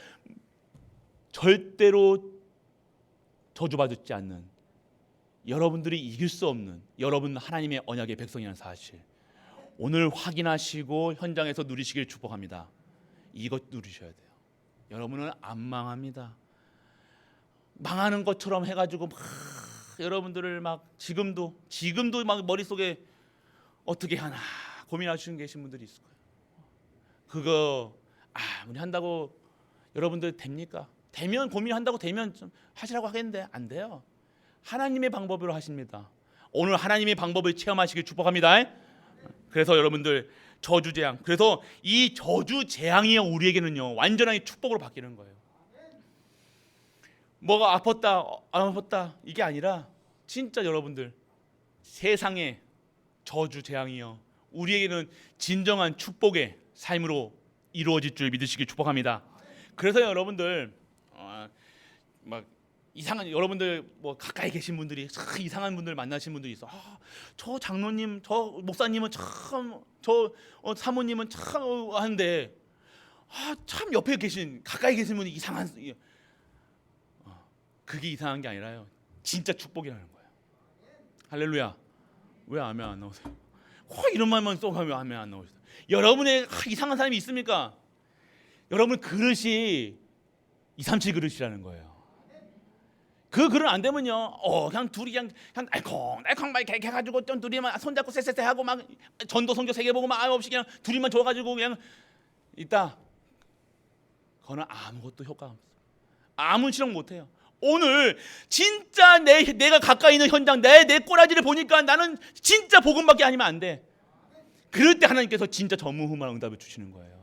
절대로 저주받지 않는 여러분들이 이길 수 없는 여러분 하나님의 언약의 백성이라는 사실 오늘 확인하시고 현장에서 누리시길 축복합니다. 이것 누리셔야 돼요. 여러분은 안 망합니다. 망하는 것처럼 해가지고 막 여러분들을 막 지금도 막 머릿속에 어떻게 하나 고민하시는 계신 분들이 있을 거예요. 그거 아무리 한다고 여러분들 됩니까? 되면 고민한다고 되면 좀 하시라고 하겠는데 안 돼요. 하나님의 방법으로 하십니다. 오늘 하나님의 방법을 체험하시길 축복합니다. 그래서 여러분들 저주재앙, 그래서 이 저주재앙이 우리에게는요 완전하게 축복으로 바뀌는 거예요. 뭐가 아팠다 안 아팠다 이게 아니라 진짜 여러분들 세상의 저주재앙이요 우리에게는 진정한 축복의 삶으로 이루어질 줄 믿으시길 축복합니다. 그래서 여러분들 막 이상한 여러분들 뭐 가까이 계신 분들이 이상한 분들 만나신 분들이 있어. 저 장로님, 저 목사님은 참, 저 사모님은 참 하는데 참 옆에 계신 가까이 계신 분이 이상한 그게 이상한 게 아니라요. 진짜 축복이라는 거예요. 할렐루야. 왜 아멘 안 나오세요? 이런 말만 쏘가면 아멘 안 나오세요. 여러분의 이상한 사람이 있습니까? 여러분 그릇이 237 그릇이라는 거예요. 그 그릇 안 되면요, 그냥 둘이 그냥 알콩달콩 막 이렇게 해가지고 좀 둘이만 손잡고 쎄쎄쎄 하고 막 전도 성경 3개 보고 막 아무 없이 그냥 둘이만 줘가지고 그냥 있다. 그거는 아무것도 효과가 없어요. 아무 실험 못해요. 오늘 진짜 내가 가까이 있는 현장 내 꼬라지를 보니까 나는 진짜 복음밖에 아니면 안 돼. 그럴 때 하나님께서 진짜 전무후무한 응답을 주시는 거예요.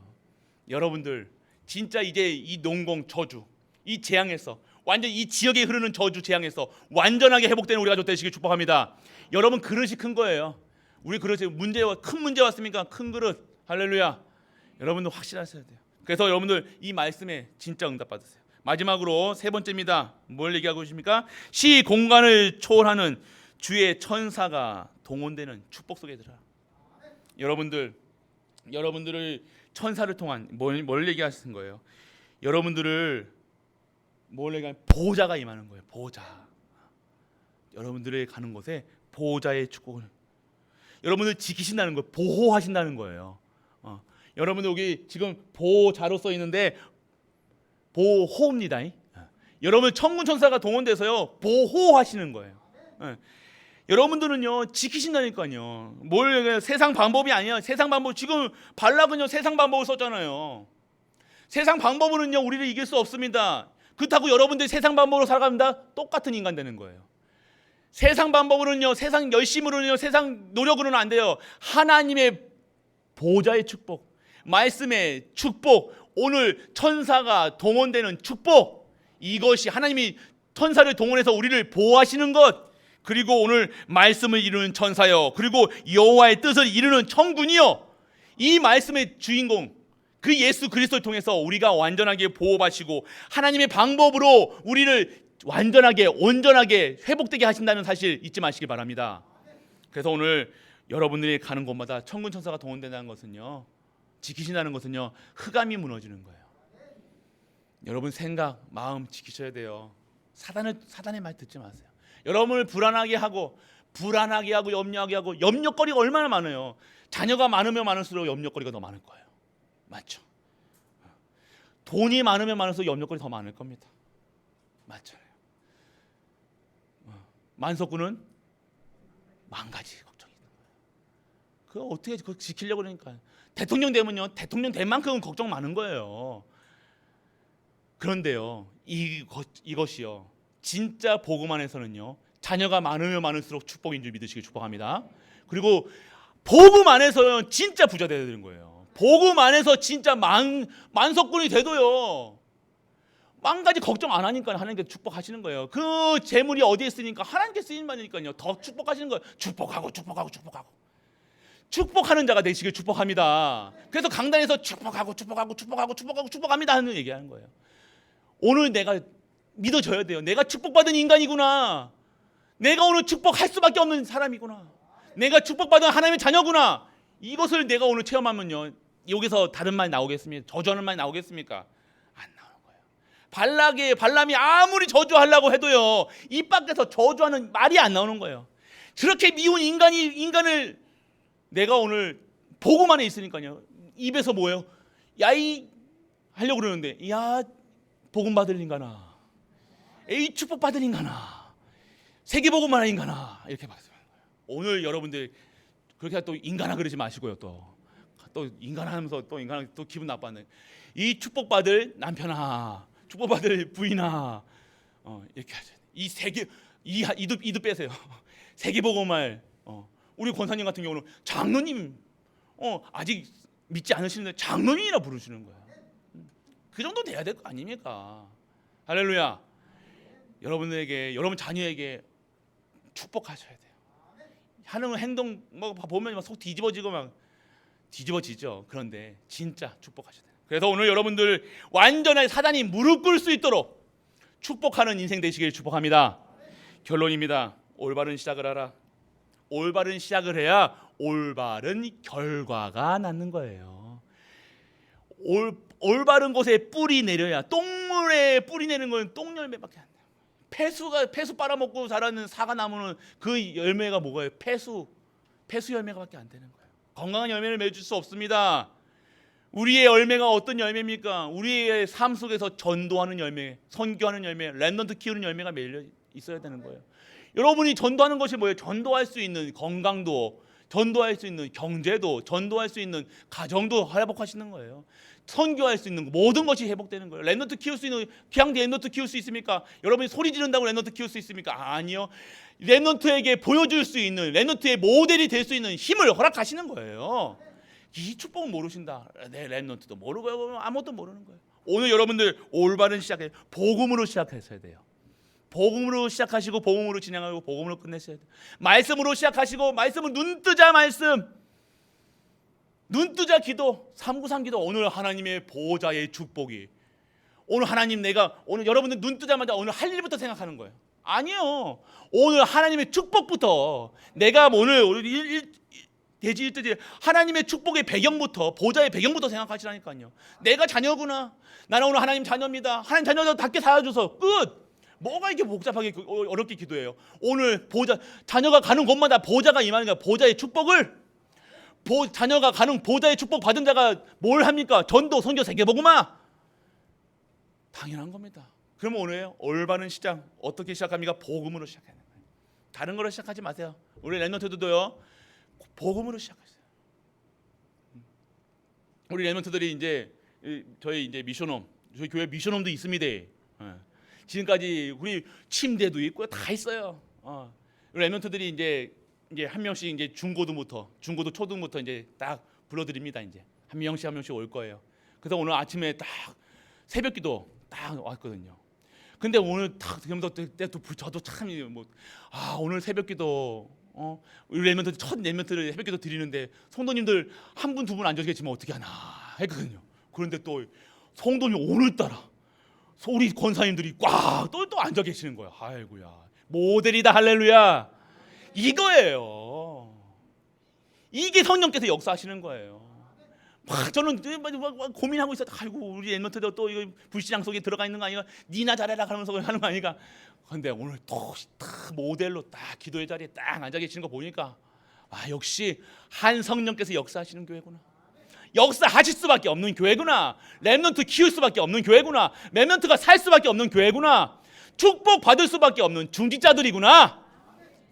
여러분들 진짜 이제 이 농공 저주 이 재앙에서 완전 이 지역에 흐르는 저주 재앙에서 완전하게 회복되는 우리 가족 되시길 축복합니다. 여러분 그릇이 큰 거예요. 우리 그릇에 큰 문제 왔습니까? 큰 그릇. 할렐루야. 여러분들 확실하셔야 돼요. 그래서 여러분들 이 말씀에 진짜 응답 받으세요. 마지막으로 세 번째입니다. 뭘 얘기하고 있습니까? 시 공간을 초월하는 주의 천사가 동원되는 축복 속에 들어라. 여러분들을 천사를 통한 뭘 얘기하시는 거예요? 여러분들을 뭘 얘기하면 보호자가 임하는 거예요. 보호자. 여러분들이 가는 곳에 보호자의 축복을 여러분들 지키신다는 거예요. 보호하신다는 거예요. 여러분들 여기 지금 보호자로 써 있는데 보호입니다. 여러분 천군 천사가 동원돼서요 보호하시는 거예요. 여러분들은요 지키신다니까요. 세상 방법이 아니야. 세상 방법 지금 발락은요 세상 방법을 썼잖아요. 세상 방법으로는요 우리를 이길 수 없습니다. 그렇다고 여러분들이 세상 방법으로 살아갑니다. 똑같은 인간 되는 거예요. 세상 방법으로는요, 세상 열심으로는요, 세상 노력으로는 안 돼요. 하나님의 보호자의 축복, 말씀의 축복, 오늘 천사가 동원되는 축복, 이것이 하나님이 천사를 동원해서 우리를 보호하시는 것, 그리고 오늘 말씀을 이루는 천사요, 그리고 여호와의 뜻을 이루는 천군이요, 이 말씀의 주인공 그 예수 그리스도를 통해서 우리가 완전하게 보호받으시고 하나님의 방법으로 우리를 완전하게 온전하게 회복되게 하신다는 사실 잊지 마시기 바랍니다. 그래서 오늘 여러분들이 가는 곳마다 천군 천사가 동원된다는 것은요, 지키신다는 것은요, 흑암이 무너지는 거예요. 여러분 생각, 마음 지키셔야 돼요. 사단의 말 듣지 마세요. 여러분을 불안하게 하고 염려하게 하고 염려거리가 얼마나 많아요. 자녀가 많으면 많을수록 염려거리가 더 많을 거예요. 맞죠? 돈이 많으면 많을수록 염려거리 더 많을 겁니다. 맞잖아요. 만석군은 만 가지 걱정이 있는 거예요. 그거 어떻게 그거 지키려고 그러니까 대통령 되면요, 대통령 된 만큼은 걱정 많은 거예요. 그런데요, 이것이요, 진짜 복음 안에서는요, 자녀가 많으면 많을수록 축복인 줄 믿으시길 축복합니다. 그리고 복음 안에서는 진짜 부자 되야 되는 거예요. 복음 안에서 진짜 만석군이 돼도요, 만 가지 걱정 안 하니까 하나님께 축복하시는 거예요. 그 재물이 어디에 쓰니까 하나님께 쓰이는 말이니까요. 더 축복하시는 거예요. 축복하고 축복하는 자가 되시길 축복합니다. 그래서 강단에서 축복합니다 하는 얘기하는 거예요. 오늘 내가 믿어져야 돼요. 내가 축복받은 인간이구나. 내가 오늘 축복할 수밖에 없는 사람이구나. 내가 축복받은 하나님의 자녀구나. 이것을 내가 오늘 체험하면요, 여기서 다른 말 나오겠습니까? 저주하는 말 나오겠습니까? 안 나오는 거예요. 발람이 아무리 저주하려고 해도요, 입 밖에서 저주하는 말이 안 나오는 거예요. 저렇게 미운 인간을 내가 오늘 보고만 있으니까요, 입에서 뭐예요? 야이 하려고 그러는데, 야 복음 받을 인간아, 에이 축복 받을 인간아, 세계 복음만 인간아, 이렇게 말씀하는 거예요. 오늘 여러분들 그렇게 또 인간아 그러지 마시고요, 또 인간하면서 또 인간 또 기분 나빠네. 이 축복받을 남편아, 축복받을 부인아, 이렇게 하죠. 이 세계 이도 빼세요. 세계복음을 우리 권사님 같은 경우는 장로님, 아직 믿지 않으시는데 장로님이라 부르시는 거야. 그 정도 돼야 될 거 아닙니까? 할렐루야. 여러분들에게, 여러분 자녀에게 축복하셔야 돼요. 하는 행동 뭐 보면 막 속 뒤집어지고 막 뒤집어지죠. 그런데 진짜 축복하셔야 돼요. 그래서 오늘 여러분들 완전하게 사단이 무릎 꿇을 수 있도록 축복하는 인생 되시길 축복합니다. 결론입니다. 올바른 시작을 하라. 올바른 시작을 해야 올바른 결과가 낳는 거예요. 올바른 곳에 뿌리 내려야, 똥물에 뿌리 내는 건 똥열매밖에 안 돼요. 폐수 빨아먹고 자라는 사과나무는 그 열매가 뭐가요? 폐수 열매가밖에 안 되는 거예요. 건강한 열매를 맺을 수 없습니다. 우리의 열매가 어떤 열매입니까? 우리의 삶 속에서 전도하는 열매, 선교하는 열매, 랩넌트 키우는 열매가 매일 있어야 되는 거예요. 여러분이 전도하는 것이 뭐예요? 전도할 수 있는 건강도, 전도할 수 있는 경제도, 전도할 수 있는 가정도 회복하시는 거예요. 선교할 수 있는 모든 것이 회복되는 거예요. 랩넌트 키울 수 있는, 그냥 랩넌트 키울 수 있습니까? 여러분이 소리 지른다고 랩넌트 키울 수 있습니까? 아니요. 랩넌트에게 보여줄 수 있는, 랩넌트의 모델이 될 수 있는 힘을 허락하시는 거예요. 이 축복은 모르신다. 내 랩넌트도 모르고 아무것도 모르는 거예요. 오늘 여러분들 올바른 시작에 복음으로 시작하셔야 돼요. 복음으로 시작하시고 복음으로 진행하고 복음으로 끝내셔야 돼요. 말씀으로 시작하시고 말씀을 눈뜨자 말씀, 눈뜨자 기도, 393 기도. 오늘 하나님의 보호자의 축복이, 오늘 하나님, 내가 오늘 여러분들 눈 뜨자마자 오늘 할 일부터 생각하는 거예요. 아니요. 오늘 하나님의 축복부터, 내가 오늘 대지 일ጥ지 하나님의 축복의 배경부터, 보좌의 배경부터 생각하시라니까요. 내가 자녀구나. 나는 오늘 하나님 자녀입니다. 하나님 자녀답게 살아줘서 끝. 뭐가 이렇게 복잡하게 어렵게 기도해요? 오늘 보좌, 자녀가 가는 곳마다 보좌가 임하는 거야. 보좌의 축복을, 자녀가 가는 보좌의 축복 받은 자가 뭘 합니까? 전도, 선교, 세계복음화. 당연한 겁니다. 그러면 오늘 올바른 시작 어떻게 시작합니까? 복음으로 시작하는 거예요. 다른 거로 시작하지 마세요. 우리 랩넌트들도요, 복음으로 시작하세요. 우리 랩넌트들이 이제 저희 이제 미션홈, 저희 교회 미션홈도 있습니다. 지금까지 우리 침대도 있고 다 있어요. 우리 랩넌트들이 이제 한 명씩 이제 중고도 초등부터 이제 딱 불러드립니다. 이제 한 명씩 올 거예요. 그래서 오늘 아침에 딱 새벽기도 딱 왔거든요. 근데 오늘 딱 그러면서 저도 참 오늘 새벽기도 우리 랩넌트 첫 랩넌트를 새벽기도 드리는데 성도님들 한 분 두 분 앉아 계시면 어떻게 하나 했거든요. 그런데 또 성도님 오늘따라 우리 권사님들이 꽉 또 앉아 계시는 거야. 아이고야, 모델이다. 할렐루야. 이거예요. 이게 성령께서 역사하시는 거예요. 막 저는 막 고민하고 있었다. 아이고, 우리 랩넌트도 또 이거 불신앙 속에 들어가 있는 거 아니가? 니나 잘해라 하면서 하는 거 아니가? 근데 오늘 또 딱 모델로 딱 기도의 자리에 딱 앉아 계시는 거 보니까 역시 한 성령께서 역사하시는 교회구나. 역사하실 수밖에 없는 교회구나. 랩넌트 키울 수밖에 없는 교회구나. 랩넌트가 살 수밖에 없는 교회구나. 축복 받을 수밖에 없는 중직자들이구나.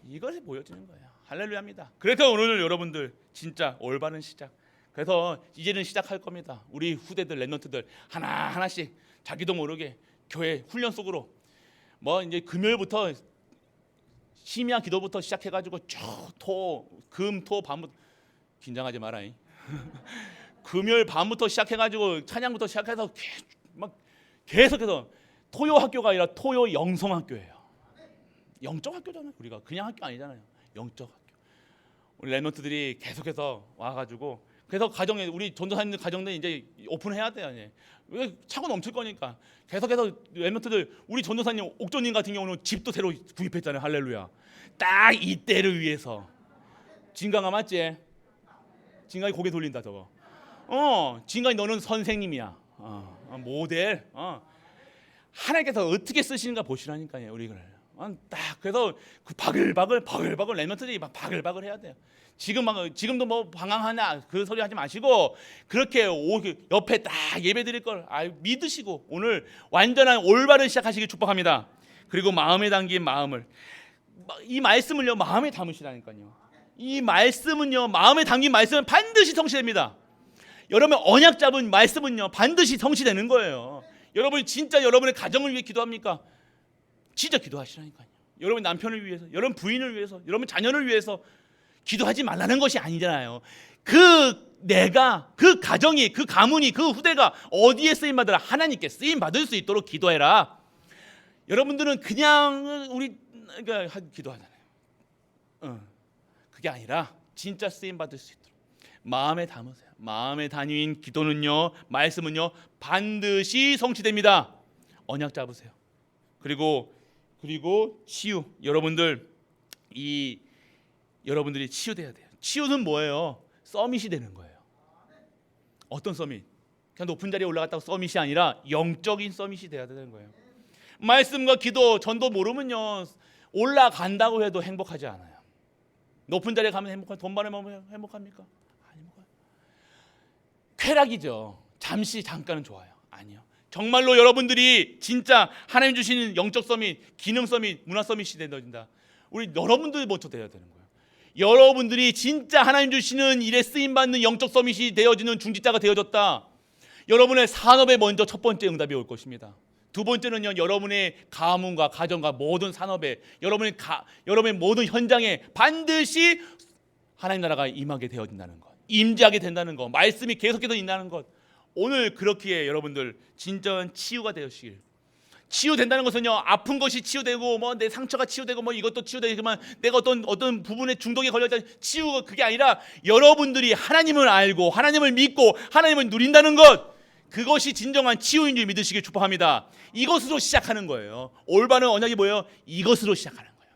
이것이 보여지는 거예요. 할렐루야입니다. 그래서 오늘 여러분들 진짜 올바른 시작. 그래서 이제는 시작할 겁니다. 우리 후대들, 랩넌트들 하나씩 자기도 모르게 교회 훈련 속으로 이제 금요일부터 심야 기도부터 시작해가지고 금, 토, 밤부터 긴장하지 마라잉. 금요일 밤부터 시작해가지고 찬양부터 시작해서 계속해서 토요 학교가 아니라 토요 영성 학교예요. 영적 학교잖아요. 우리가 그냥 학교 아니잖아요. 영적 학교. 우리 랩넌트들이 계속해서 와가지고, 그래서 가정에 우리 전도사님들 가정들 이제 오픈해야 돼요. 왜 차고 넘칠 거니까. 계속해서 랩넌트들, 우리 전도사님 옥조님 같은 경우는 집도 새로 구입했잖아요. 할렐루야. 딱 이때를 위해서. 진강아 맞지? 진강이 고개 돌린다 저거. 진강이 너는 선생님이야. 모델. 하나님께서 어떻게 쓰시는가 보시라니까요. 우리를 딱 그래서 그 바글바글 랩런트들이 막 바글바글 해야 돼요. 지금도 뭐 방황하냐 그 소리 하지 마시고 그렇게 옆에 딱 예배 드릴 걸 믿으시고 오늘 완전한 올바른 시작하시길 축복합니다. 그리고 마음에 담긴 마음을 이 말씀을요 마음에 담으시라니까요. 이 말씀은요 마음에 담긴 말씀은 반드시 성취됩니다. 여러분 언약 잡은 말씀은요 반드시 성취되는 거예요. 여러분이 진짜 여러분의 가정을 위해 기도합니까? 진짜 기도하시라니까요. 여러분 남편을 위해서, 여러분 부인을 위해서, 여러분 자녀를 위해서 기도하지 말라는 것이 아니잖아요. 내가 그 가정이 그 가문이 그 후대가 어디에 쓰임 받으라 하나님께 쓰임 받을 수 있도록 기도해라. 여러분들은 그냥 그러니까 기도하잖아요. 그게 아니라 진짜 쓰임 받을 수 있도록 마음에 담으세요. 마음에 담인 기도는요, 말씀은요 반드시 성취됩니다. 언약 잡으세요. 그리고 치유. 여러분들이 치유돼야 돼요. 치유는 뭐예요? 서밋이 되는 거예요. 어떤 서밋? 그냥 높은 자리에 올라갔다고 서밋이 아니라 영적인 서밋이 돼야 되는 거예요. 말씀과 기도, 전도 모르면요 올라간다고 해도 행복하지 않아요. 높은 자리에 가면 행복한, 돈 많으면 행복합니까? 안 행복해요. 쾌락이죠. 잠깐은 좋아요. 아니요. 정말로 여러분들이 진짜 하나님 주시는 영적 서밋, 기능 서밋, 문화 서밋이 되어진다. 여러분들이 먼저 되어야 되는 거예요. 여러분들이 진짜 하나님 주시는 일에 쓰임 받는 영적 서밋이 되어지는 중직자가 되어졌다. 여러분의 산업에 먼저 첫 번째 응답이 올 것입니다. 두 번째는요, 여러분의 가문과 가정과 모든 산업에, 여러분의 모든 현장에 반드시 하나님 나라가 임하게 되어진다는 것, 임재하게 된다는 것, 말씀이 계속해서 있다는 것. 오늘 그렇기에 여러분들 진정한 치유가 되시길. 치유된다는 것은요, 아픈 것이 치유되고 뭐 내 상처가 치유되고 뭐 이것도 치유되지만 내가 어떤 부분에 중독에 걸렸다 치유가 그게 아니라 여러분들이 하나님을 알고 하나님을 믿고 하나님을 누린다는 것, 그것이 진정한 치유인 줄 믿으시길 축복합니다. 이것으로 시작하는 거예요. 올바른 언약이 뭐예요? 이것으로 시작하는 거예요.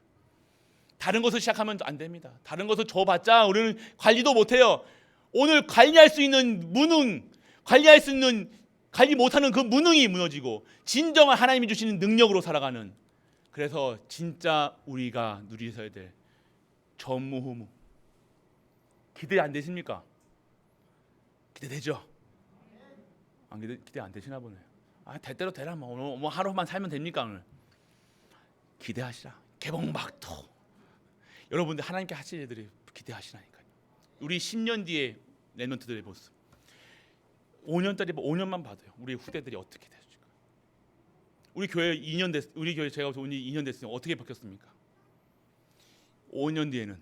다른 것을 시작하면 안 됩니다. 다른 것을 줘봤자 우리는 관리도 못해요. 오늘 관리할 수 있는 무능, 관리 못하는 그 무능이 무너지고 진정한 하나님이 주시는 능력으로 살아가는, 그래서 진짜 우리가 누리셔야 될 전무후무. 기대 안 되십니까? 기대되죠? 기대 안 되시나 보네요. 대대로 되라. 뭐 하루만 살면 됩니까? 오늘 기대하시라. 개봉박토. 여러분들 하나님께 하실 일들이 기대하시라니까요. 우리 10년 뒤에 랩런트들의 모습, 5년만 봐도요. 우리 후대들이 어떻게 되실까? 우리 교회 제가 온 지 2년 됐으니 어떻게 바뀌었습니까? 5년 뒤에는,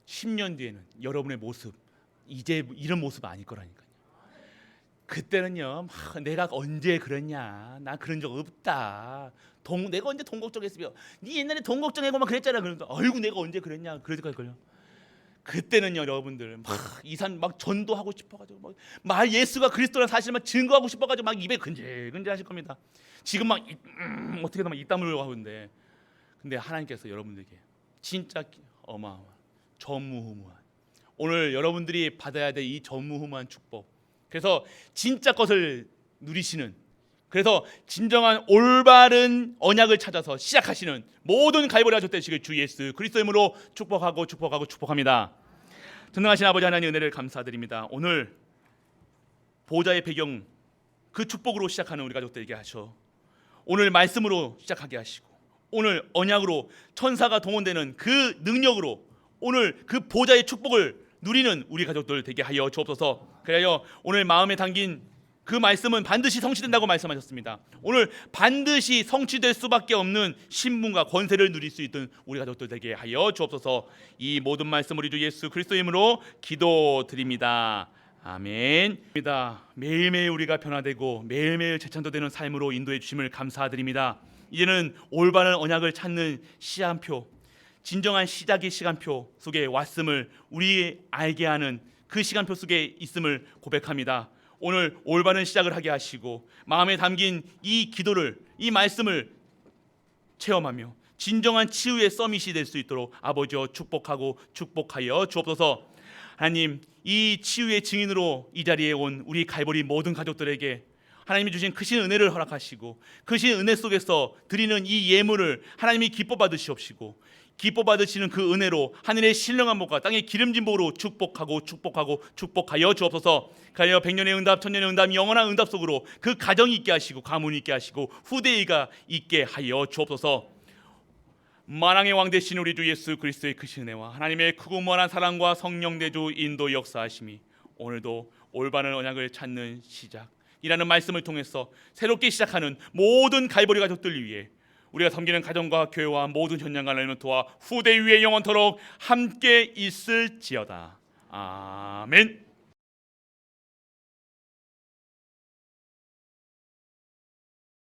10년 뒤에는 여러분의 모습 이제 이런 모습 아닐 거라니까요. 그때는요, 내가 언제 그랬냐, 나 그런 적 없다. 내가 언제 돈 걱정했으며, 네 옛날에 돈 걱정하고만 그랬잖아. 그러니까 아이고 내가 언제 그랬냐, 그럴 때까지요. 그때는요, 여러분들 이산 전도하고 싶어가지고 예수가 그리스도라는 사실만 증거하고 싶어가지고 입에 근질근질하실 겁니다. 지금 어떻게든 입 다물려고 하는데, 근데 하나님께서 여러분들에게 진짜 어마어마한 전무후무한, 오늘 여러분들이 받아야 될 이 전무후무한 축복, 그래서 진짜 것을 누리시는, 그래서 진정한 올바른 언약을 찾아서 시작하시는 모든 갈보리 가족 되시길 주 예수 그리스도의 이름으로 축복합니다. 전능하신 아버지 하나님, 은혜를 감사드립니다. 오늘 보호자의 배경, 그 축복으로 시작하는 우리 가족들에게 하셔, 오늘 말씀으로 시작하게 하시고, 오늘 언약으로 천사가 동원되는 그 능력으로 오늘 그 보호자의 축복을 누리는 우리 가족들 되게 하여 주옵소서. 그래요, 오늘 마음에 담긴 그 말씀은 반드시 성취된다고 말씀하셨습니다. 오늘 반드시 성취될 수밖에 없는 신분과 권세를 누릴 수 있던 우리 가족들 되게 하여 주옵소서. 이 모든 말씀 우리 주 예수 그리스도의 이름으로 기도드립니다. 아멘. 매일매일 우리가 변화되고 매일매일 재창조되는 삶으로 인도해 주심을 감사드립니다. 이제는 올바른 언약을 찾는 시간표, 진정한 시작의 시간표 속에 왔음을 우리 알게 하는 그 시간표 속에 있음을 고백합니다. 오늘 올바른 시작을 하게 하시고 마음에 담긴 이 기도를, 이 말씀을 체험하며 진정한 치유의 서밋이 될 수 있도록 아버지여 축복하여 주옵소서. 하나님, 이 치유의 증인으로 이 자리에 온 우리 갈보리 모든 가족들에게 하나님이 주신 크신 은혜를 허락하시고 크신 은혜 속에서 드리는 이 예물을 하나님이 기뻐 받으시옵시고 기뻐 받으시는 그 은혜로 하늘의 신령한 복과 땅의 기름진 복으로 축복하여 주옵소서. 가여 백년의 응답 천년의 응답 영원한 응답 속으로 그 가정이 있게 하시고 가문이 있게 하시고 후대가 있게 하여 주옵소서. 만왕의 왕 되신 우리 주 예수 그리스도의 크신 은혜와 하나님의 크고 무한한 사랑과 성령 내주 인도 역사하심이 오늘도 올바른 언약을 찾는 시작이라는 말씀을 통해서 새롭게 시작하는 모든 갈보리 가족들 위해 우리가 섬기는 가정과 교회와 모든 현장과 렘넌트와 후대 위에 영원토록 함께 있을지어다. 아멘.